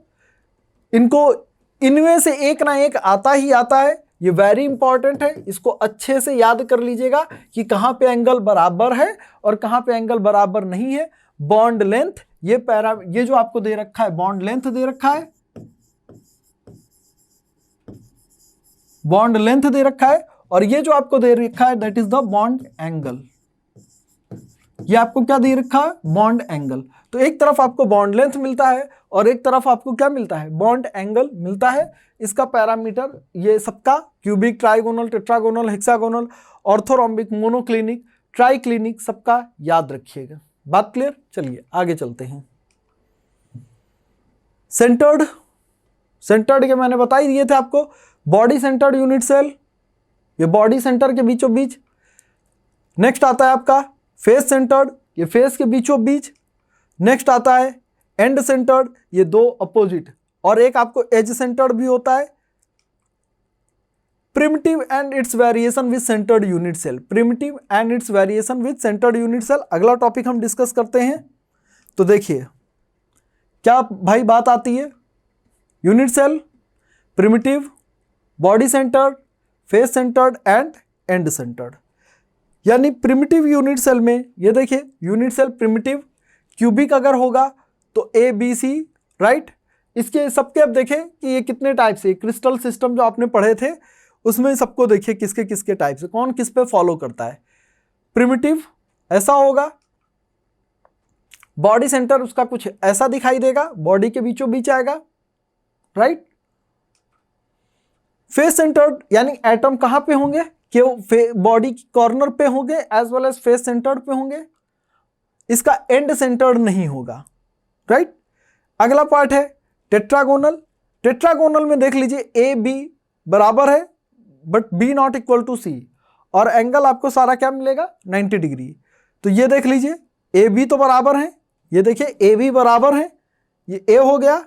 इनको इनमें से एक ना एक आता ही आता है, ये वेरी इंपॉर्टेंट है, इसको अच्छे से याद कर लीजिएगा कि कहाँ पे एंगल बराबर है और कहाँ पे एंगल बराबर नहीं है। बॉन्ड लेंथ, ये जो आपको दे रखा है बॉन्ड लेंथ दे रखा है, बॉन्ड लेंथ दे रखा है, और ये जो आपको दे रखा है that is the bond angle. ये आपको क्या दे रखा है, बॉन्ड एंगल। तो एक तरफ आपको बॉन्ड लेंथ मिलता है और एक तरफ आपको क्या मिलता है, बॉन्ड एंगल मिलता है। इसका पैरामीटर ये सबका cubic, trigonal, tetragonal, hexagonal, orthorhombic, monoclinic, triclinic, सबका याद रखिएगा। बात क्लियर, चलिए आगे चलते हैं। सेंटर्ड, सेंटर्ड के मैंने बता ही दिए थे आपको, बॉडी सेंटर्ड यूनिट सेल, ये बॉडी सेंटर के बीचों बीच। नेक्स्ट आता है आपका फेस सेंटर्ड, ये फेस के बीचों बीच। नेक्स्ट आता है एंड सेंटर्ड, ये दो अपोजिट, और एक आपको एज सेंटर्ड भी होता है। Primitive and its variation with centred unit cell, primitive and its variation with centred unit cell अगला टॉपिक हम डिस्कस करते हैं। तो देखिए क्या भाई बात आती है, unit cell, primitive, body centred, face centred and end centred. यानी प्रिमिटिव यूनिट सेल में ये देखिए, यूनिट सेल प्रिमिटिव क्यूबिक अगर होगा तो ए बी सी, राइट। इसके सबके अब देखें कि ये कितने टाइप से, क्रिस्टल सिस्टम जो आपने पढ़े थे उसमें सबको देखिए किसके किसके टाइप से, कौन किस पे फॉलो करता है। प्रिमिटिव ऐसा होगा, बॉडी सेंटर उसका कुछ ऐसा दिखाई देगा, बॉडी के बीचों बीच आएगा, राइट। फेस सेंटर्ड यानी एटम कहां पे होंगे, कि बॉडी कॉर्नर पे होंगे as well as face centred पे होंगे, इसका एंड सेंटर्ड नहीं होगा, राइट। अगला पार्ट है टेट्रागोनल। टेट्रागोनल में देख लीजिए ए बी बराबर है but B not equal to C, और एंगल आपको सारा क्या मिलेगा, 90 डिग्री। तो ये देख लीजिए ए बी तो बराबर है, ये देखिए ए बी बराबर है, ये ए हो गया,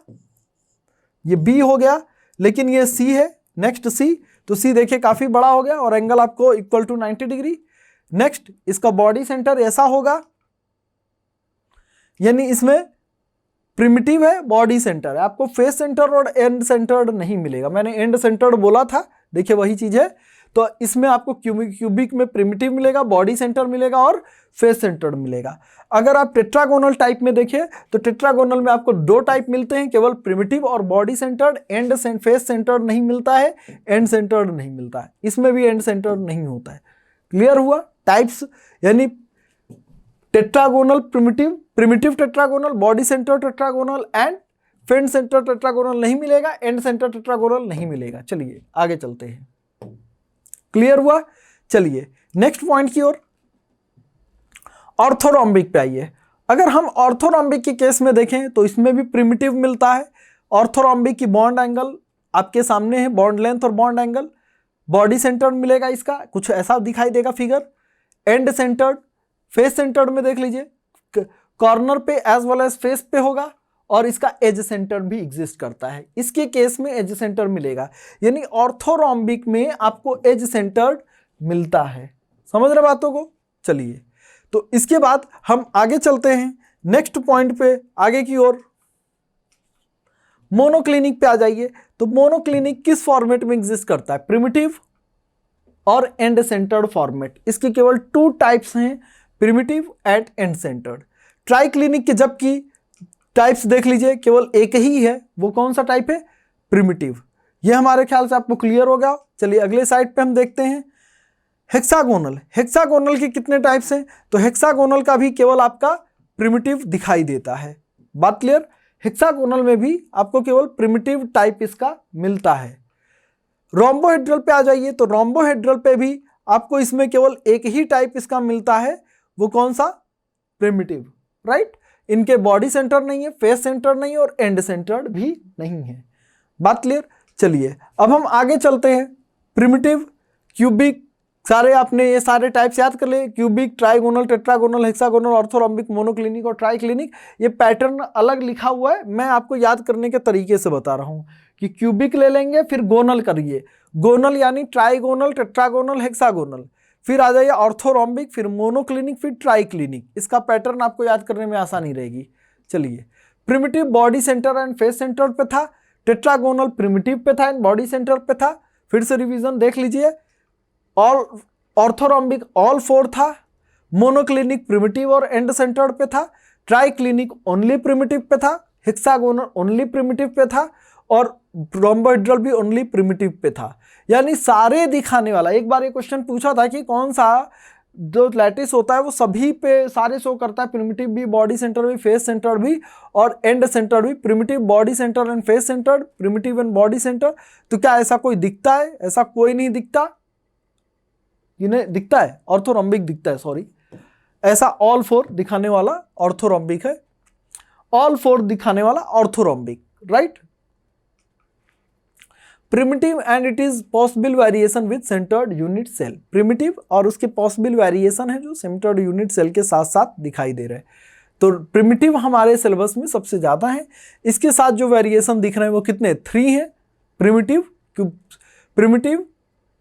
ये बी हो गया, लेकिन ये सी है, नेक्स्ट सी, तो सी देखिए काफी बड़ा हो गया और एंगल आपको इक्वल टू 90 डिग्री। नेक्स्ट इसका बॉडी सेंटर ऐसा होगा, यानी इसमें प्रिमिटिव है, बॉडी सेंटर है, आपको फेस सेंटर और एंड सेंटर्ड नहीं मिलेगा, मैंने एंड सेंटर्ड बोला था, देखिए वही चीज है। तो इसमें आपको क्यूबिक में प्रिमिटिव मिलेगा, बॉडी सेंटर मिलेगा और फेस सेंटर्ड मिलेगा। अगर आप टेट्रागोनल टाइप में देखें तो टेट्रागोनल में आपको दो टाइप मिलते हैं, केवल प्रिमिटिव और body centred, and face centred नहीं मिलता है, एंड सेंटर्ड नहीं मिलता है, इसमें भी एंड सेंटर्ड नहीं होता है। क्लियर हुआ टाइप्स, यानी tetragonal primitive, primitive tetragonal, body centre tetragonal and face centre tetragonal नहीं मिलेगा, एंड सेंटर टेट्रागोनल नहीं मिलेगा। चलिए आगे चलते हैं, क्लियर हुआ। चलिए नेक्स्ट पॉइंट की ओर, ऑर्थोरोम्बिक पे आइए। अगर हम ऑर्थोरॉम्बिक के केस में देखें तो इसमें भी प्रिमिटिव मिलता है। ऑर्थोरॉम्बिक की बॉन्ड एंगल आपके सामने है, बॉन्ड लेंथ और बॉन्ड एंगल। बॉडी सेंटर्ड मिलेगा, इसका कुछ ऐसा दिखाई देगा figure. And centred, face centred में देख लीजिए, कॉर्नर पे एज वेल एज फेस पे होगा, और इसका एज सेंटर भी एग्जिस्ट करता है। इसके केस में एज सेंटर मिलेगा, यानी ऑर्थोरॉम्बिक में आपको एज सेंटर्ड मिलता है। समझ रहे बातों को? चलिए, तो इसके बाद हम आगे चलते हैं नेक्स्ट पॉइंट पे, आगे की ओर। मोनोक्लिनिक पे आ जाइए। तो मोनोक्लिनिक किस फॉर्मेट में एग्जिस्ट करता है? प्रिमिटिव और एंड सेंटर्ड फॉर्मेट। इसके केवल 2 टाइप्स हैं, primitive and end centred. Triclinic के जबकि टाइप्स देख लीजिए, केवल एक ही है। वो कौन सा टाइप है? प्रिमिटिव। ये हमारे ख्याल से आपको क्लियर हो गया। चलिए अगले साइड पे हम देखते हैं हेक्सागोनल। हेक्सागोनल के कितने टाइप्स हैं? तो हेक्सागोनल का भी केवल आपका प्रिमिटिव दिखाई देता है। बात क्लियर? हेक्सागोनल में भी आपको केवल प्रिमिटिव टाइप इसका मिलता है। रोम्बोहेड्रल पे आ जाइए। तो रोम्बोहेड्रल पे भी आपको इसमें केवल एक ही टाइप इसका मिलता है। वो कौन सा? Primitive, right. इनके बॉडी सेंटर नहीं है, फेस सेंटर नहीं है, और एंड सेंटर्ड भी नहीं है। बात क्लियर? चलिए अब हम आगे चलते हैं। प्रिमिटिव, क्यूबिक, सारे आपने ये सारे टाइप्स याद कर ले। Cubic, trigonal, tetragonal, hexagonal, orthorhombic, monoclinic और ट्राइक्लिनिक। ये पैटर्न अलग लिखा हुआ है, मैं आपको याद करने के तरीके से बता रहा हूँ कि क्यूबिक ले लेंगे, फिर गोनल करिए। गोनल यानी ट्राइगोनल, टेट्रागोनल, हेक्सागोनल, फिर आ जाइए ऑर्थोरॉम्बिक, फिर मोनोक्लिनिक, फिर ट्राइक्लिनिक। इसका पैटर्न आपको याद करने में आसानी रहेगी। चलिए, primitive body centre and face centre पे था। टेट्रागोनल प्रिमिटिव पे था एंड बॉडी सेंटर पे था। फिर से रिवीजन देख लीजिए। ऑल ऑर्थोरॉम्बिक ऑल 4 था। मोनोक्लिनिक प्रिमिटिव और एंड सेंटर्ड पे था। ट्राइक्लिनिक ओनली प्रिमिटिव पे था। हेक्सागोनल ओनली प्रिमिटिव पे था, और रोम्बोहेड्रल भी ओनली प्रिमिटिव पे था। यानी सारे दिखाने वाला, एक बार ये क्वेश्चन पूछा था कि कौन सा जो लैटिस होता है वो सभी पे सारे शो करता है, प्रिमिटिव भी, बॉडी सेंटर भी, फेस सेंटर भी, और एंड सेंटर भी। Primitive, body centre and face centre, primitive and body centre. तो क्या ऐसा कोई दिखता है? ऐसा कोई नहीं दिखता। इन्हें दिखता है, ऑर्थोरॉम्बिक दिखता है, सॉरी। ऐसा ऑल 4 दिखाने वाला ऑर्थोरॉम्बिक है, ऑल 4 दिखाने वाला orthorhombic, right. Primitive and it is possible variation with centred unit cell. Primitive और उसके पॉसिबल वेरिएशन है जो सेंटर्ड यूनिट सेल के साथ साथ दिखाई दे रहे हैं। तो प्रिमिटिव हमारे सिलेबस में सबसे ज़्यादा है। इसके साथ जो वेरिएशन दिख रहे हैं वो कितने? 3 हैं। प्रिमिटिव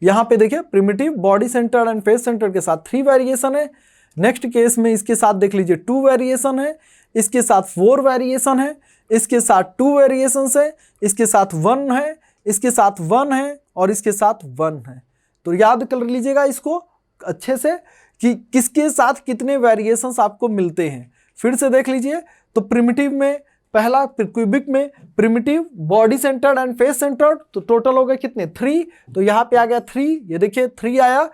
यहाँ पे देखिए, primitive, body centre and face centre के साथ 3 वेरिएशन है। नेक्स्ट केस में इसके साथ देख लीजिए 2 वेरिएशन है, इसके साथ 4 वेरिएशन है, इसके साथ 2 वेरिएशन है, इसके साथ 1 है, इसके साथ 1 है, और इसके साथ 1 है। तो याद कर लीजिएगा इसको अच्छे से कि किसके साथ कितने वेरिएशंस आपको मिलते हैं। फिर से देख लीजिए। तो प्रिमिटिव में पहला, क्यूबिक में primitive, body centred and face centred, तो टोटल हो गए कितने? 3। तो यहाँ पे आ गया 3, ये देखिए 3 आया।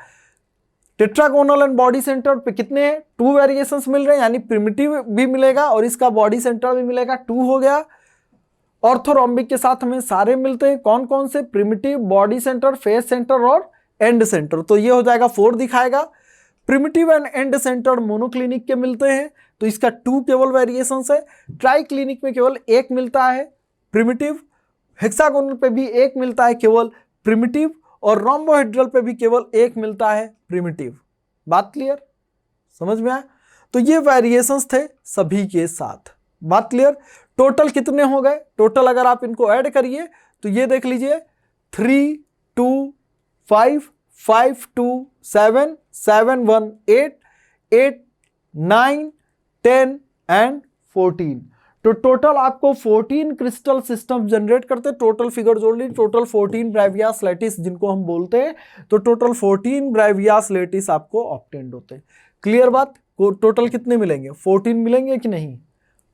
टेट्रागोनल एंड बॉडी सेंटर पे कितने हैं? 2 वेरिएशंस मिल रहे हैं, यानी प्रिमिटिव भी मिलेगा और इसका बॉडी सेंटर भी मिलेगा, 2 हो गया। ऑर्थोरॉम्बिक के साथ हमें सारे मिलते हैं, कौन कौन से? Primitive, body centre, face centre और एंड सेंटर, तो ये हो जाएगा 4 दिखाएगा। Primitive and and centre monoclinic के मिलते हैं, तो इसका 2 केवल वेरिएशंस है। ट्राइक्लिनिक में केवल 1 मिलता है प्रिमिटिव। हेक्सागोनल पे भी 1 मिलता है केवल प्रिमिटिव, और रोम्बोहेड्रल पे भी केवल 1 मिलता है प्रिमिटिव। बात क्लियर? समझ में आया? तो ये वेरिएशंस थे सभी के साथ। बात क्लियर? टोटल कितने हो गए? टोटल अगर आप इनको ऐड करिए तो ये देख लीजिए 3 2 5 5 2 7 7 1 8 8 9 10 एंड 14। तो टोटल आपको 14 क्रिस्टल सिस्टम जनरेट करते, टोटल फिगर जोड़ ली, टोटल 14 ब्रेवियास लैटिस जिनको हम बोलते हैं, तो टोटल 14 ब्रेवियास लैटिस आपको ऑब्टेन्ड होते हैं। क्लियर बात? टोटल कितने मिलेंगे? 14 मिलेंगे कि नहीं?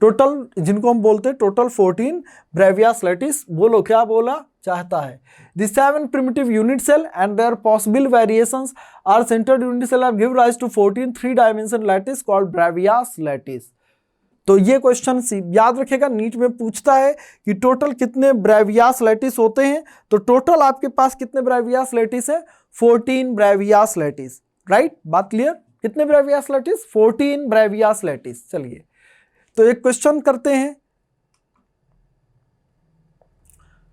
टोटल जिनको हम बोलते हैं टोटल 14 ब्रेवियास लैटिस। बोलो क्या बोला चाहता है? The 7 primitive unit cell and their possible variations are centered unit cell have give rise to 14 3-dimensional lattice called Braviyas lattice। तो ये क्वेश्चन याद रखेगा, नीट में पूछता है कि टोटल कितने ब्रेवियास लैटिस होते हैं। तो टोटल आपके पास कितने ब्रेवियास लैटिस है? 14 ब्रेवियास लैटिस, राइट। बात क्लियर? कितने ब्रेवियास लैटिस? 14 ब्रेवियास लैटिस। चलिए तो एक क्वेश्चन करते हैं,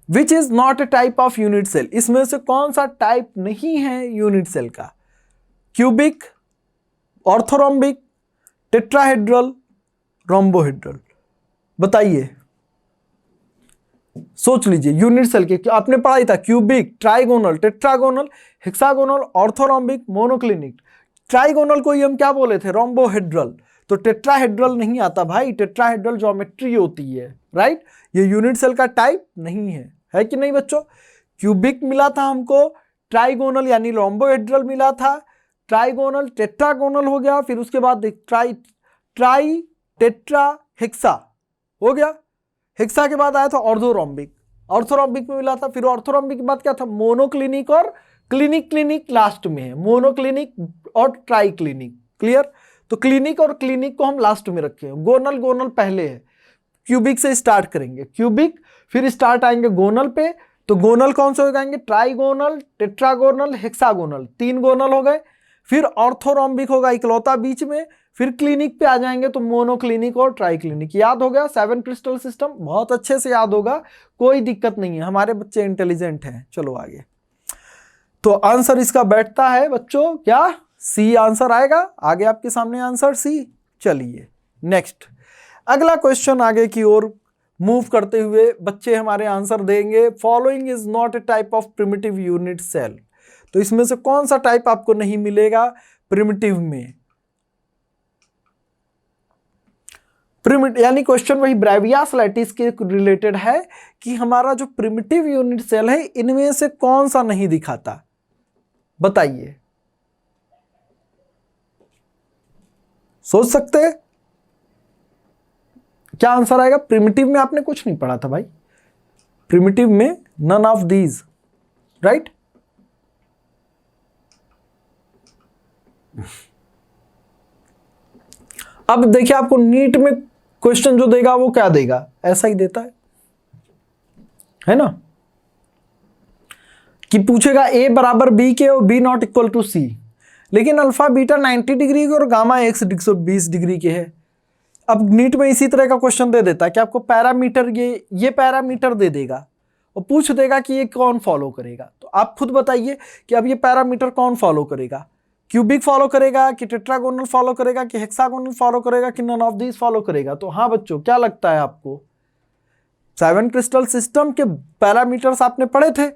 which is not a type of unit cell, इसमें से कौन सा टाइप नहीं है यूनिट सेल का? क्यूबिक, ऑर्थोरोम्बिक, टेट्राहेड्रल, रोम्बोहेड्रल, बताइए, सोच लीजिए। यूनिट सेल के आपने पढ़ाई था, cubic, trigonal, tetragonal, hexagonal, orthorhombic, monoclinic. Trigonal को ही हम क्या बोले थे? रोम्बोहेड्रल। तो टेट्राहेड्रल नहीं आता भाई, टेट्राहेड्रल ज्योमेट्री होती है, राइट? ये यूनिट सेल का टाइप नहीं है कि नहीं बच्चों? क्यूबिक मिला था हमको, ट्राइगोनल यानी रोम्बोहेड्रल मिला था, ट्राइगोनल टेट्रागोनल हो गया, फिर उसके बाद ट्राई टेट्रा हेक्सा हो गया, हेक्सा के बाद आया था ऑर्थोरोम्बिक, ऑर्थोरोम्बिक में मिला था, फिर ऑर्थोरोम्बिक के बाद क्या था? मोनोक्लिनिक और क्लिनिक, क्लिनिक लास्ट में है, मोनोक्लिनिक और ट्राई क्लिनिक, क्लियर? तो क्लिनिक और क्लिनिक को हम लास्ट में रखे हैं, गोनल गोनल पहले है। क्यूबिक से स्टार्ट करेंगे, क्यूबिक, फिर स्टार्ट आएंगे गोनल पे, तो गोनल कौन से हो जाएंगे? ट्राइगोनल, टेट्रागोनल, हेक्सागोनल, 3 गोनल हो गए। फिर ऑर्थोरोम्बिक होगा इकलौता बीच में, फिर क्लिनिक पे आ जाएंगे तो मोनोक्लिनिक और ट्राइक्लिनिक। याद हो गया? 7 क्रिस्टल सिस्टम बहुत अच्छे से याद होगा, कोई दिक्कत नहीं है, हमारे बच्चे इंटेलिजेंट हैं। चलो आगे, तो आंसर इसका बैठता है बच्चों क्या? सी आंसर आएगा, आगे आपके सामने आंसर सी। चलिए नेक्स्ट, अगला क्वेश्चन आगे की ओर मूव करते हुए बच्चे हमारे आंसर देंगे। Following is not a type of primitive unit cell, तो इसमें से कौन सा टाइप आपको नहीं मिलेगा प्रिमिटिव में? यानी क्वेश्चन वही ब्रेवियास लैटिस के रिलेटेड है कि हमारा जो प्रिमिटिव यूनिट सेल है इनमें से कौन सा नहीं दिखाता, बताइए, सोच सकते हैं क्या आंसर आएगा? प्रिमिटिव में आपने कुछ नहीं पढ़ा था भाई, प्रिमिटिव में नन ऑफ दीज, राइट? अब देखिए आपको नीट में क्वेश्चन जो देगा वो क्या देगा, ऐसा ही देता है ना, कि पूछेगा a बराबर b के और b not equal to c, लेकिन अल्फा बीटा 90 डिग्री के और गामा 120 डिग्री के है। अब नीट में इसी तरह का क्वेश्चन दे देता है कि आपको पैरामीटर ये पैरामीटर दे देगा और पूछ देगा कि ये कौन फॉलो करेगा। तो आप खुद बताइए कि अब ये पैरामीटर कौन फॉलो करेगा? क्यूबिक फॉलो करेगा कि टेट्रागोनल फॉलो करेगा कि हेक्सागोनल फॉलो करेगा कि नन ऑफ दीज फॉलो करेगा? तो हाँ बच्चों, क्या लगता है आपको? 7 क्रिस्टल सिस्टम के पैरामीटर्स आपने पढ़े थे,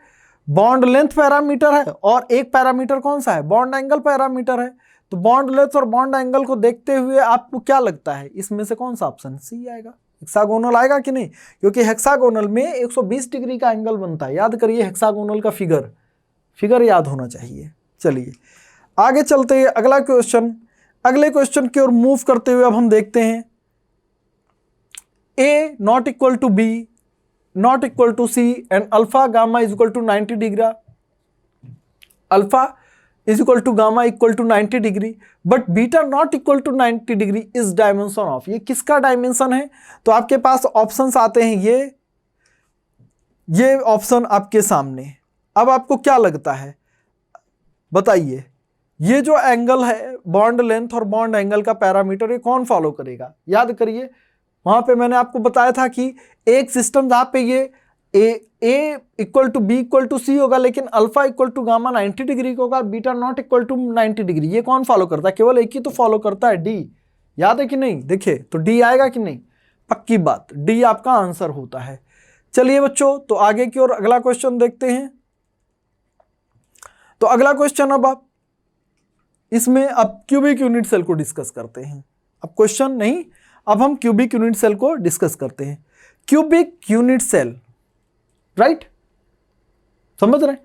बॉन्ड लेंथ पैरामीटर है और एक पैरामीटर कौन सा है? बॉन्ड एंगल पैरामीटर है। तो बॉन्ड लेंथ और बॉन्ड एंगल को देखते हुए आपको क्या लगता है इसमें से कौन सा ऑप्शन सी आएगा? हेक्सागोनल आएगा कि नहीं? क्योंकि हेक्सागोनल में 120 डिग्री का एंगल बनता है, याद करिए हेक्सागोनल का फिगर याद होना चाहिए। चलिए आगे चलते हैं, अगला क्वेश्चन, अगले क्वेश्चन की ओर मूव करते हुए अब हम देखते हैं a not equal to b not equal to c and alpha gamma is equal to 90 degree, alpha is equal to gamma equal to 90 degree, but beta not equal to 90 degree is dimension of, ये किसका डायमेंशन है? तो आपके पास ऑप्शंस आते हैं, ये ऑप्शन आपके सामने। अब आपको क्या लगता है बताइए, ये जो एंगल है बॉन्ड लेंथ और बॉन्ड एंगल का पैरामीटर, ये कौन फॉलो करेगा? याद करिए वहां पे मैंने आपको बताया था कि एक सिस्टम जहां पे ये A equal to B equal to C होगा, लेकिन alpha equal to gamma 90 degree का होगा, beta not equal to 90 degree, ये कौन फॉलो करता है? केवल एक ही तो फॉलो करता है, डी। याद है कि नहीं? देखिए तो डी आएगा कि नहीं? पक्की बात, डी आपका आंसर होता है। चलिए बच्चों, तो आगे की ओर अगला क्वेश्चन देखते हैं। तो अगला क्वेश्चन, अब आप इसमें अब क्यूबिक यूनिट सेल को डिस्कस करते हैं। अब क्वेश्चन नहीं, अब हम क्यूबिक यूनिट सेल को डिस्कस करते हैं। Cubic unit cell, right? समझ रहे हैं?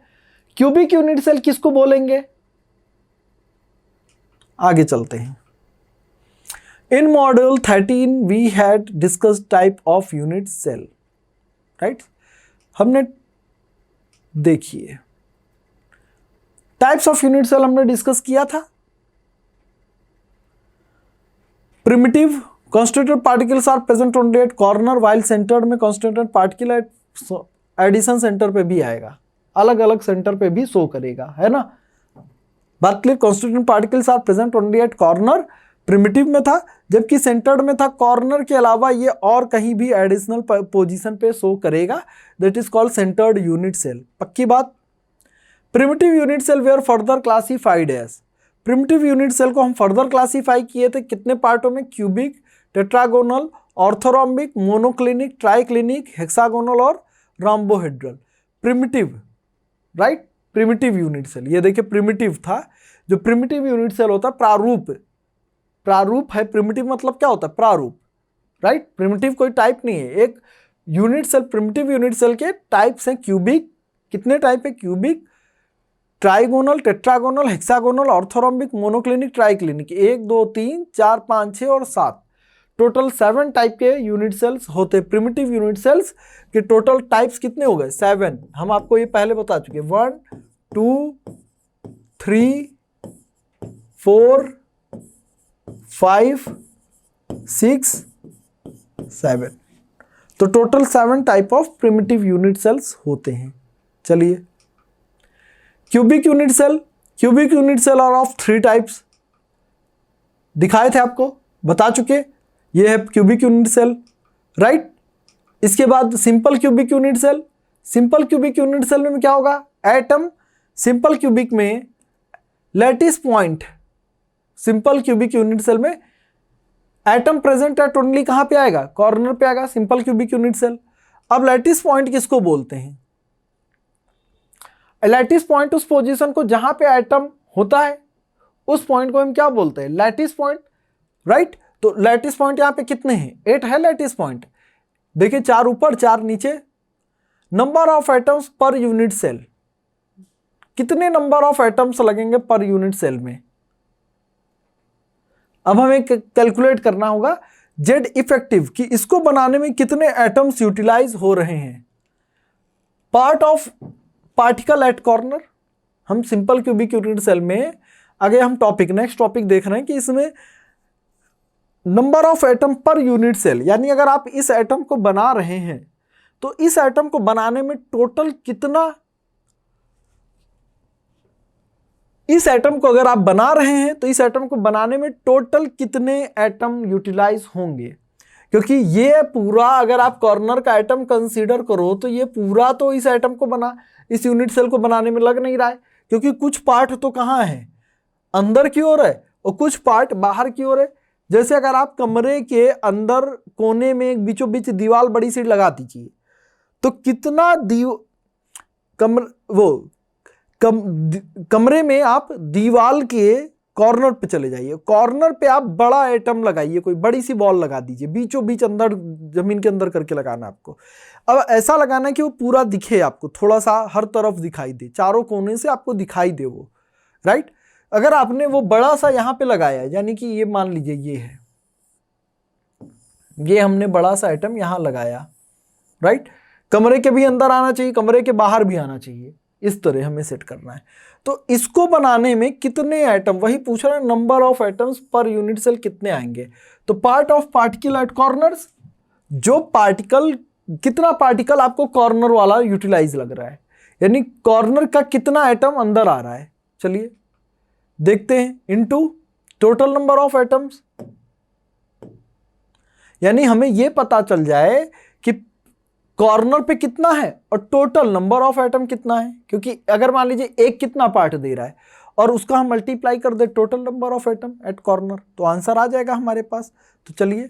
क्यूबिक यूनिट सेल किसको बोलेंगे? आगे चलते हैं। In module 13 we had discussed type of unit cell, right? हमने देखिए टाइप्स ऑफ यूनिट सेल हमने डिस्कस किया था। Primitive constituted particles are present only at corner while centered में constituted particle at addition centre पे भी आएगा, अलग अलग सेंटर पे भी शो करेगा, है ना? बात clear? constituted particles are present only at corner primitive में था, जबकि सेंटर्ड में था। कॉर्नर के अलावा ये और कहीं भी एडिशनल पोजीशन पे शो करेगा, that is called centred unit cell. पक्की बात। Primitive unit cell were further classified as, primitive unit cell को हम फर्दर क्लासीफाई किए थे कितने पार्टों में? Cubic, tetragonal, orthorhombic, monoclinic, triclinic, hexagonal और rhombohedral. Primitive, right, primitive unit cell. ये देखिए प्रिमिटिव था। जो प्रिमिटिव यूनिट सेल होता है प्रारूप, प्रारूप है। प्रिमिटिव मतलब क्या होता है? प्रारूप, राइट। प्रिमिटिव कोई टाइप नहीं है। एक unit cell, primitive unit cell के टाइप्स हैं क्यूबिक, कितने टाइप है? Cubic, trigonal, tetragonal, hexagonal, orthorhombic, monoclinic, triclinic. 1 2 3 4 5 6 और 7, टोटल 7 टाइप के यूनिट सेल्स होते हैं। प्रिमिटिव यूनिट सेल्स के टोटल टाइप्स कितने हो गए? 7। हम आपको ये पहले बता चुके। 1 2 3 4 5 6 7, तो total 7 type of primitive unit cells होते हैं। चलिए, cubic unit cell, cubic unit cell are of 3 types, दिखाए थे आपको, बता चुके। ये है क्यूबिक यूनिट सेल, राइट। इसके बाद simple cubic unit cell. Simple cubic unit cell में क्या होगा? एटम, सिंपल क्यूबिक में lattice point, simple cubic unit cell में एटम प्रेजेंट एट ओनली कहां पे आएगा? कॉर्नर पे आएगा, सिंपल क्यूबिक यूनिट सेल। अब लैटिस पॉइंट किसको बोलते हैं? लैटिस पॉइंट उस पोजीशन को जहां पे एटम होता है, उस पॉइंट को हम क्या बोलते हैं? Lattice point, right. तो लैटिस पॉइंट यहां पे कितने हैं? 8 है लैटिस पॉइंट। देखिए 4 ऊपर 4 नीचे। Number of atoms per unit cell, कितने नंबर ऑफ एटम्स लगेंगे पर यूनिट सेल में? अब हमें कैलकुलेट करना होगा जेड इफेक्टिव कि इसको बनाने में कितने एटम्स यूटिलाइज हो रहे हैं। Part of particle eight corner, हम सिंपल क्यूबिक यूनिट सेल में आगे हम नेक्स्ट टॉपिक देख रहे हैं कि इसमें number of atom per unit cell, यानी अगर आप इस एटम को बना रहे हैं तो इस एटम को बनाने में टोटल कितना, इस एटम को अगर आप बना रहे हैं तो इस एटम को बनाने में टोटल कितने एटम यूटिलाइज होंगे। क्योंकि ये पूरा अगर आप कॉर्नर का एटम कंसीडर करो तो ये पूरा तो इस एटम को बना, इस यूनिट सेल को बनाने में लग नहीं रहा है, क्योंकि कुछ पार्ट तो कहाँ है? अंदर की ओर है और कुछ पार्ट बाहर की ओर है। जैसे अगर आप कमरे के अंदर कोने में एक बीचों बीच दीवार बड़ी सी लगा दीजिए तो कितना कमरे में आप दीवार के कॉर्नर पे चले जाइए, कॉर्नर पे आप बड़ा एटम लगाइए, कोई बड़ी सी बॉल लगा दीजिए, बीचों बीच अंदर जमीन के अंदर करके लगाना आपको। अब ऐसा लगाना है कि वो पूरा दिखे आपको, थोड़ा सा हर तरफ दिखाई दे, चारों कोने से आपको दिखाई दे वो, राइट। अगर आपने वो बड़ा सा यहाँ पे लगाया, यानी कि ये मान लीजिए ये है, ये हमने बड़ा सा एटम यहाँ लगाया, राइट। कमरे के भी अंदर आना चाहिए, कमरे के बाहर भी आना चाहिए, इस तरह हमें सेट करना है। तो इसको बनाने में कितने एटम, वही पूछ रहा है, number of atoms per unit cell कितने आएंगे। तो part of particle at corners, जो पार्टिकल, कितना पार्टिकल आपको कॉर्नर वाला यूटिलाइज लग रहा है, यानी कॉर्नर का कितना एटम अंदर आ रहा है। चलिए देखते हैं, into total number of atoms, यानी हमें यह पता चल जाए कि कॉर्नर पे कितना है और टोटल नंबर ऑफ एटम कितना है। क्योंकि अगर मान लीजिए एक कितना पार्ट दे रहा है और उसका हम मल्टीप्लाई कर दे total number of atom at corner, तो आंसर आ जाएगा हमारे पास। तो चलिए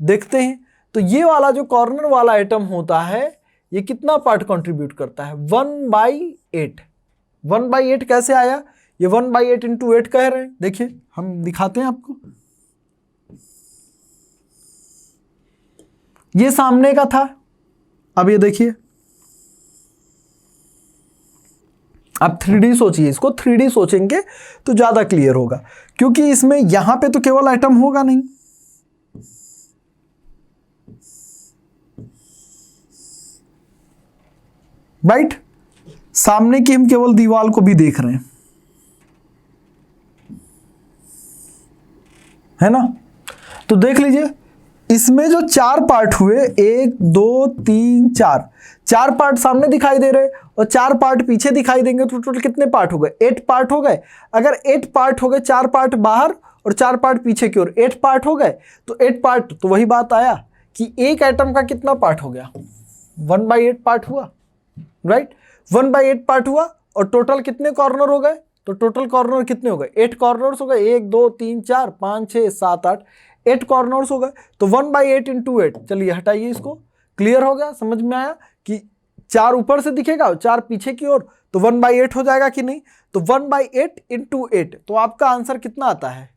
देखते हैं। तो ये वाला जो कॉर्नर वाला एटम होता है, ये कितना पार्ट कंट्रीब्यूट करता है? 1/8। 1/8 कैसे आया? ये 1/8 × 8 कह रहे हैं। देखिए हम दिखाते हैं आपको, ये सामने का था। अब ये देखिए, आप 3D सोचिए, इसको 3D सोचेंगे तो ज्यादा क्लियर होगा, क्योंकि इसमें यहां पे तो केवल एटम होगा नहीं, राइट। सामने की हम केवल दीवार को भी देख रहे हैं, है ना। तो देख लीजिए, इसमें जो 4 पार्ट हुए, 1 2 3 4 पार्ट सामने दिखाई दे रहे और 4 पार्ट पीछे दिखाई देंगे, तो टोटल कितने पार्ट हो गए? 8 पार्ट हो गए। अगर 8 पार्ट हो गए, 4 पार्ट बाहर और 4 पार्ट पीछे की ओर, 8 पार्ट हो गए। तो 8 पार्ट, तो वही बात आया कि एक एटम का कितना पार्ट हो गया, 1/8 पार्ट हुआ, राइट। 1/8 पार्ट हुआ और टोटल कितने कॉर्नर हो गए, तो टोटल कॉर्नर कितने हो गए, 8 कॉर्नर्स हो गए, 1 2 3 4 5 6 7 8, 8 कॉर्नर्स हो गए। तो 1/8 इंटू 8, चलिए हटाइए इसको, क्लियर हो गया, समझ में आया कि 4 ऊपर से दिखेगा और 4 पीछे की ओर, तो 1/8 हो जाएगा कि नहीं। तो 1/8 इंटू 8, तो आपका आंसर कितना आता है,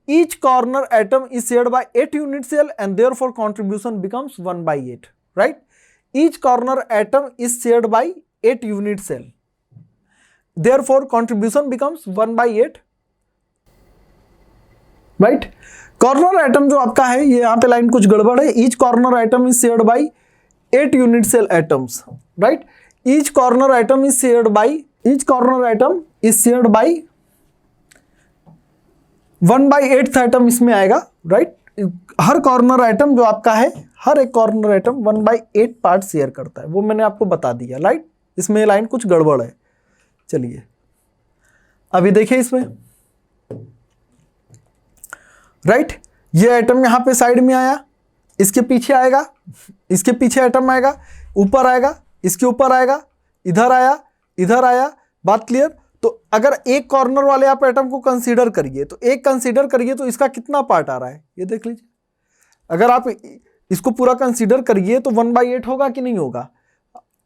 each corner atom is shared by 8 unit cell and therefore contribution becomes 1/8, right. Each corner atom is shared by 8 unit cell, therefore contribution becomes 1/8, right. Corner atom जो आपका है, ये यहां पे लाइन कुछ गड़बड़ है, each corner atom is shared by 8 unit cell atoms, right? Each corner atom is shared by 1/8th atom इसमें आएगा, right? हर कॉर्नर एटम जो आपका है, हर एक कॉर्नर एटम 1/8 पार्ट शेयर करता है, वो मैंने आपको बता दिया, राइट। इसमें लाइन कुछ गड़बड़ है। चलिए अभी देखिए इसमें, राइट। ये एटम यहां पे साइड में आया, इसके पीछे आएगा, इसके पीछे एटम आएगा, ऊपर आएगा, इसके ऊपर आएगा, इधर आया, इधर आया, बात क्लियर। तो अगर एक कॉर्नर वाले आप एटम को कंसीडर करिए, तो एक कंसीडर करिए तो इसका कितना पार्ट आ रहा है, ये देख लीजिए। अगर आप इसको पूरा कंसीडर करिए तो 1/8 होगा कि नहीं होगा।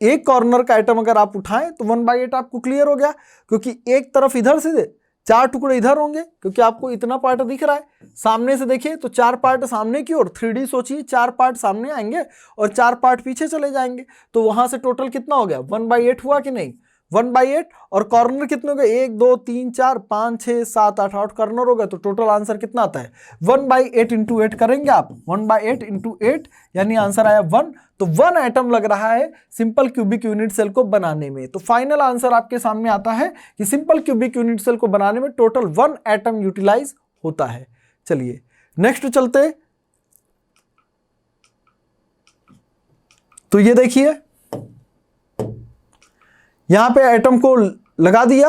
एक कॉर्नर का एटम अगर आप उठाएं तो 1/8 आपको क्लियर हो गया, क्योंकि एक तरफ इधर से 4 टुकड़े इधर होंगे, क्योंकि आपको इतना पार्ट दिख रहा है। सामने से देखिए तो 4 पार्ट सामने की ओर, 3D सोचिए, 4 पार्ट सामने आएंगे और 4 पार्ट पीछे चले जाएंगे, तो वहां से टोटल कितना हो गया, 1/8 हुआ कि नहीं, 1/8। और कॉर्नर कितने हो गए, 1 2 3 4 5 6 7 8, 8 कॉर्नर हो गए, तो टोटल आंसर कितना आता है, 1/8 इंटू 8 करेंगे आप, 1/8 इंटू 8 यानी आंसर आया 1। तो 1 एटम लग रहा है सिंपल क्यूबिक यूनिट सेल को बनाने में। तो फाइनल आंसर आपके सामने आता है कि सिंपल क्यूबिक यूनिट सेल को बनाने में टोटल 1 एटम यूटिलाइज होता है। चलिए नेक्स्ट चलते। तो ये देखिए यहां पे एटम को लगा दिया।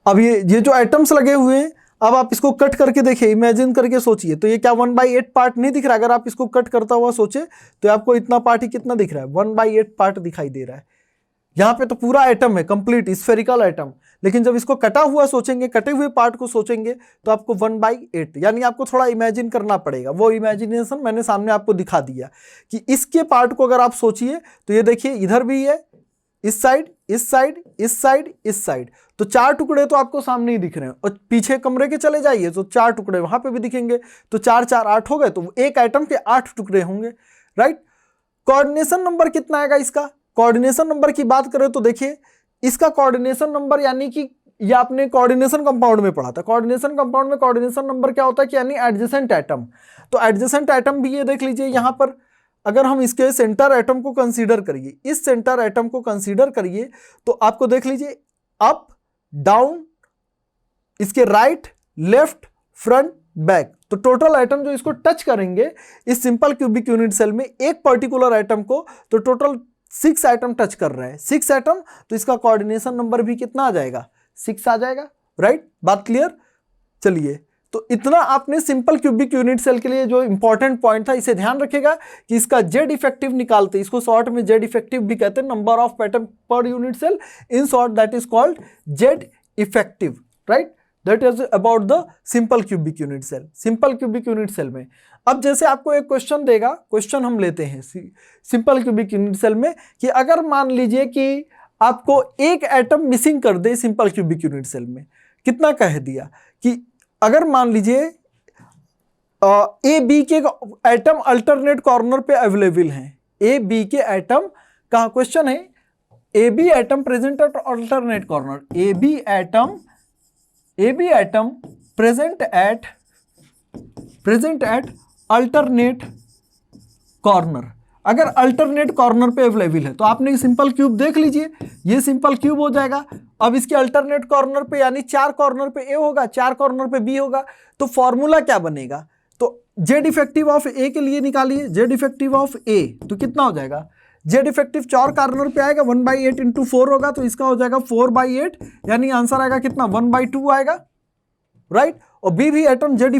अब ये जो एटम्स लगे हुए हैं, अब आप इसको कट करके देखिए, इमेजिन करके सोचिए, तो ये क्या 1/8 पार्ट नहीं दिख रहा। अगर आप इसको कट करता हुआ सोचे तो आपको इतना पार्ट ही कितना दिख रहा है, 1/8 पार्ट दिखाई दे रहा है। यहां पे तो पूरा एटम है, कंप्लीट स्फेरिकल एटम, लेकिन जब इसको कटा हुआ सोचेंगे, कटे हुए पार्ट को सोचेंगे, तो आपको 1/8, यानी आपको थोड़ा इमेजिन करना पड़ेगा। वो इमेजिनेशन मैंने सामने आपको दिखा दिया कि इसके पार्ट को अगर आप सोचिए तो ये देखिए इधर भी है, इस साइड, इस साइड, इस साइड, इस साइड, तो 4 टुकड़े तो आपको सामने ही दिख रहे हैं। और पीछे कमरे के चले जाइए तो 4 टुकड़े वहां पे भी दिखेंगे, तो 4 4 8 हो गए, तो एक एटम के 8 टुकड़े होंगे, राइट। कोऑर्डिनेशन नंबर कितना आएगा इसका, कोऑर्डिनेशन नंबर की बात करें तो देखिए इसका कोऑर्डिनेशन नंबर, यानी कि ये आपने कोऑर्डिनेशन कंपाउंड में पढ़ा था। कोऑर्डिनेशन कंपाउंड में कोऑर्डिनेशन नंबर क्या होता है कि यानी एडजेसेंट एटम। तो एडजेसेंट एटम भी ये देख लीजिए यहां पर, अगर हम इसके सेंटर एटम को कंसीडर करिए, इस सेंटर एटम को कंसीडर करिए, तो आपको देख लीजिए अप डाउन, इसके राइट लेफ्ट फ्रंट बैक, तो टोटल एटम जो इसको टच करेंगे इस सिंपल क्यूबिक यूनिट सेल में, एक पर्टिकुलर एटम को, तो टोटल 6 एटम टच कर रहे हैं, 6 एटम। तो इसका कोऑर्डिनेशन नंबर भी कितना आ जाएगा, 6 आ जाएगा, राइट। बात क्लियर। चलिए तो इतना आपने सिंपल क्यूबिक यूनिट सेल के लिए जो इंपॉर्टेंट पॉइंट था, इसे ध्यान रखेगा कि इसका जेड इफेक्टिव निकालते, इसको शॉर्ट में जेड इफेक्टिव भी कहते हैं, number of atom per unit cell, in short that is called Z effective, right. That is about the simple cubic unit cell. Simple cubic unit cell में अब जैसे आपको एक क्वेश्चन देगा, क्वेश्चन हम लेते हैं सिंपल क्यूबिक यूनिट सेल में, कि अगर मान लीजिए कि आपको एक एटम मिसिंग कर दे सिंपल क्यूबिक यूनिट सेल में, कितना कह दिया कि अगर मान लीजिए ए बी के एटम अल्टरनेट कॉर्नर पे अवेलेबल हैं, ए बी के एटम का क्वेश्चन है, A B atom present at alternate corner, A B atom present at alternate corner. अगर अल्टरनेट कॉर्नर पे अवेलेबल है तो आपने सिंपल क्यूब देख लीजिए, ये सिंपल क्यूब हो जाएगा। अब इसके अल्टरनेट कॉर्नर पे यानी 4 कॉर्नर पे ए होगा, 4 कॉर्नर पे बी होगा, तो फॉर्मूला क्या बनेगा, तो जेड इफेक्टिव ऑफ ए के लिए निकालिए, जेड इफेक्टिव ऑफ ए, तो कितना हो जाएगा, जेड इफेक्टिव 4 कॉर्नर पे आएगा, 1/8 इंटू 4 होगा, तो इसका हो जाएगा 4/8, यानी आंसर आएगा कितना, 1/2 आएगा, राइट। और बी भी atom Z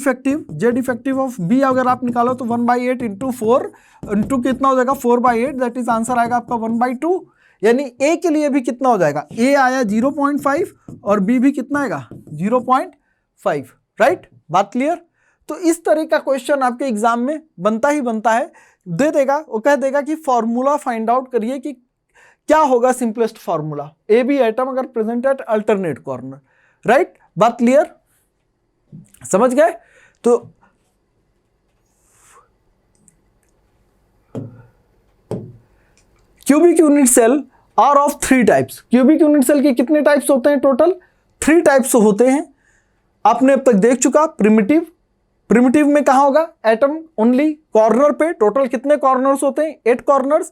effective of B अगर आप निकालो तो 1/8 इंटू 4 इंटू कितना हो जाएगा 4/8, दैट इज आंसर आएगा आपका 1/2। यानी ए के लिए भी कितना हो जाएगा, ए आया 0.5 और बी भी कितना आएगा 0.5, राइट। बात क्लियर। तो इस तरह का क्वेश्चन आपके एग्जाम में बनता ही बनता है, दे देगा, वो कह देगा कि फॉर्मूला फाइंड आउट करिए कि क्या होगा simplest formula, A B atom अगर present at alternate corner, right. बात क्लियर, समझ गए। तो cubic unit cell are of 3 types. Cubic unit cell के कितने टाइप्स होते हैं, टोटल 3 टाइप्स होते हैं। आपने अब तक देख चुका प्रिमिटिव में कहां होगा, एटम ओनली कॉर्नर पे, टोटल कितने कॉर्नर्स होते हैं 8 कॉर्नर्स।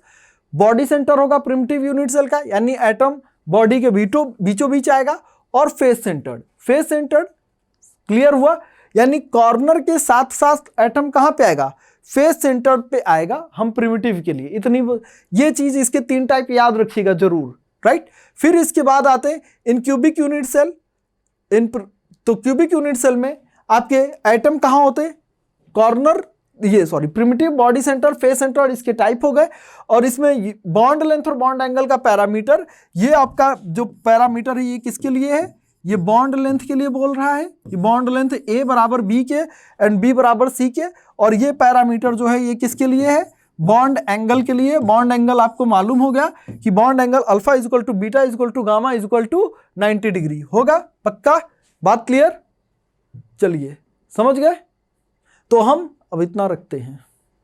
बॉडी सेंटर होगा प्रिमिटिव यूनिट सेल का, यानी एटम बॉडी के बीचों बीच आएगा। और फेस सेंटर्ड क्लियर हुआ, यानी कॉर्नर के साथ साथ एटम कहां पे आएगा, फेस सेंटर पे आएगा हम प्रिमिटिव के लिए। इतनी ये चीज, इसके 3 टाइप याद रखिएगा जरूर, राइट। फिर इसके बाद आते हैं इन क्यूबिक यूनिट सेल। तो क्यूबिक यूनिट सेल में आपके एटम कहां होते हैं, corner, primitive, body centre, face centre, इसके टाइप हो गए। और इसमें बॉन्ड लेंथ और बॉन्ड एंगल का पैरामीटर, ये आपका जो पैरामीटर है ये किसके लिए है, ये बॉन्ड लेंथ के लिए बोल रहा है। ये बॉन्ड लेंथ ए बराबर बी के एंड बी बराबर सी के। और ये पैरामीटर जो है ये किसके लिए है, बॉन्ड एंगल के लिए। बॉन्ड एंगल आपको मालूम हो गया कि bond angle alpha equal to beta equal to gamma equal to 90 degree होगा, पक्का। बात क्लियर, चलिए समझ गए। तो हम अब इतना रखते हैं।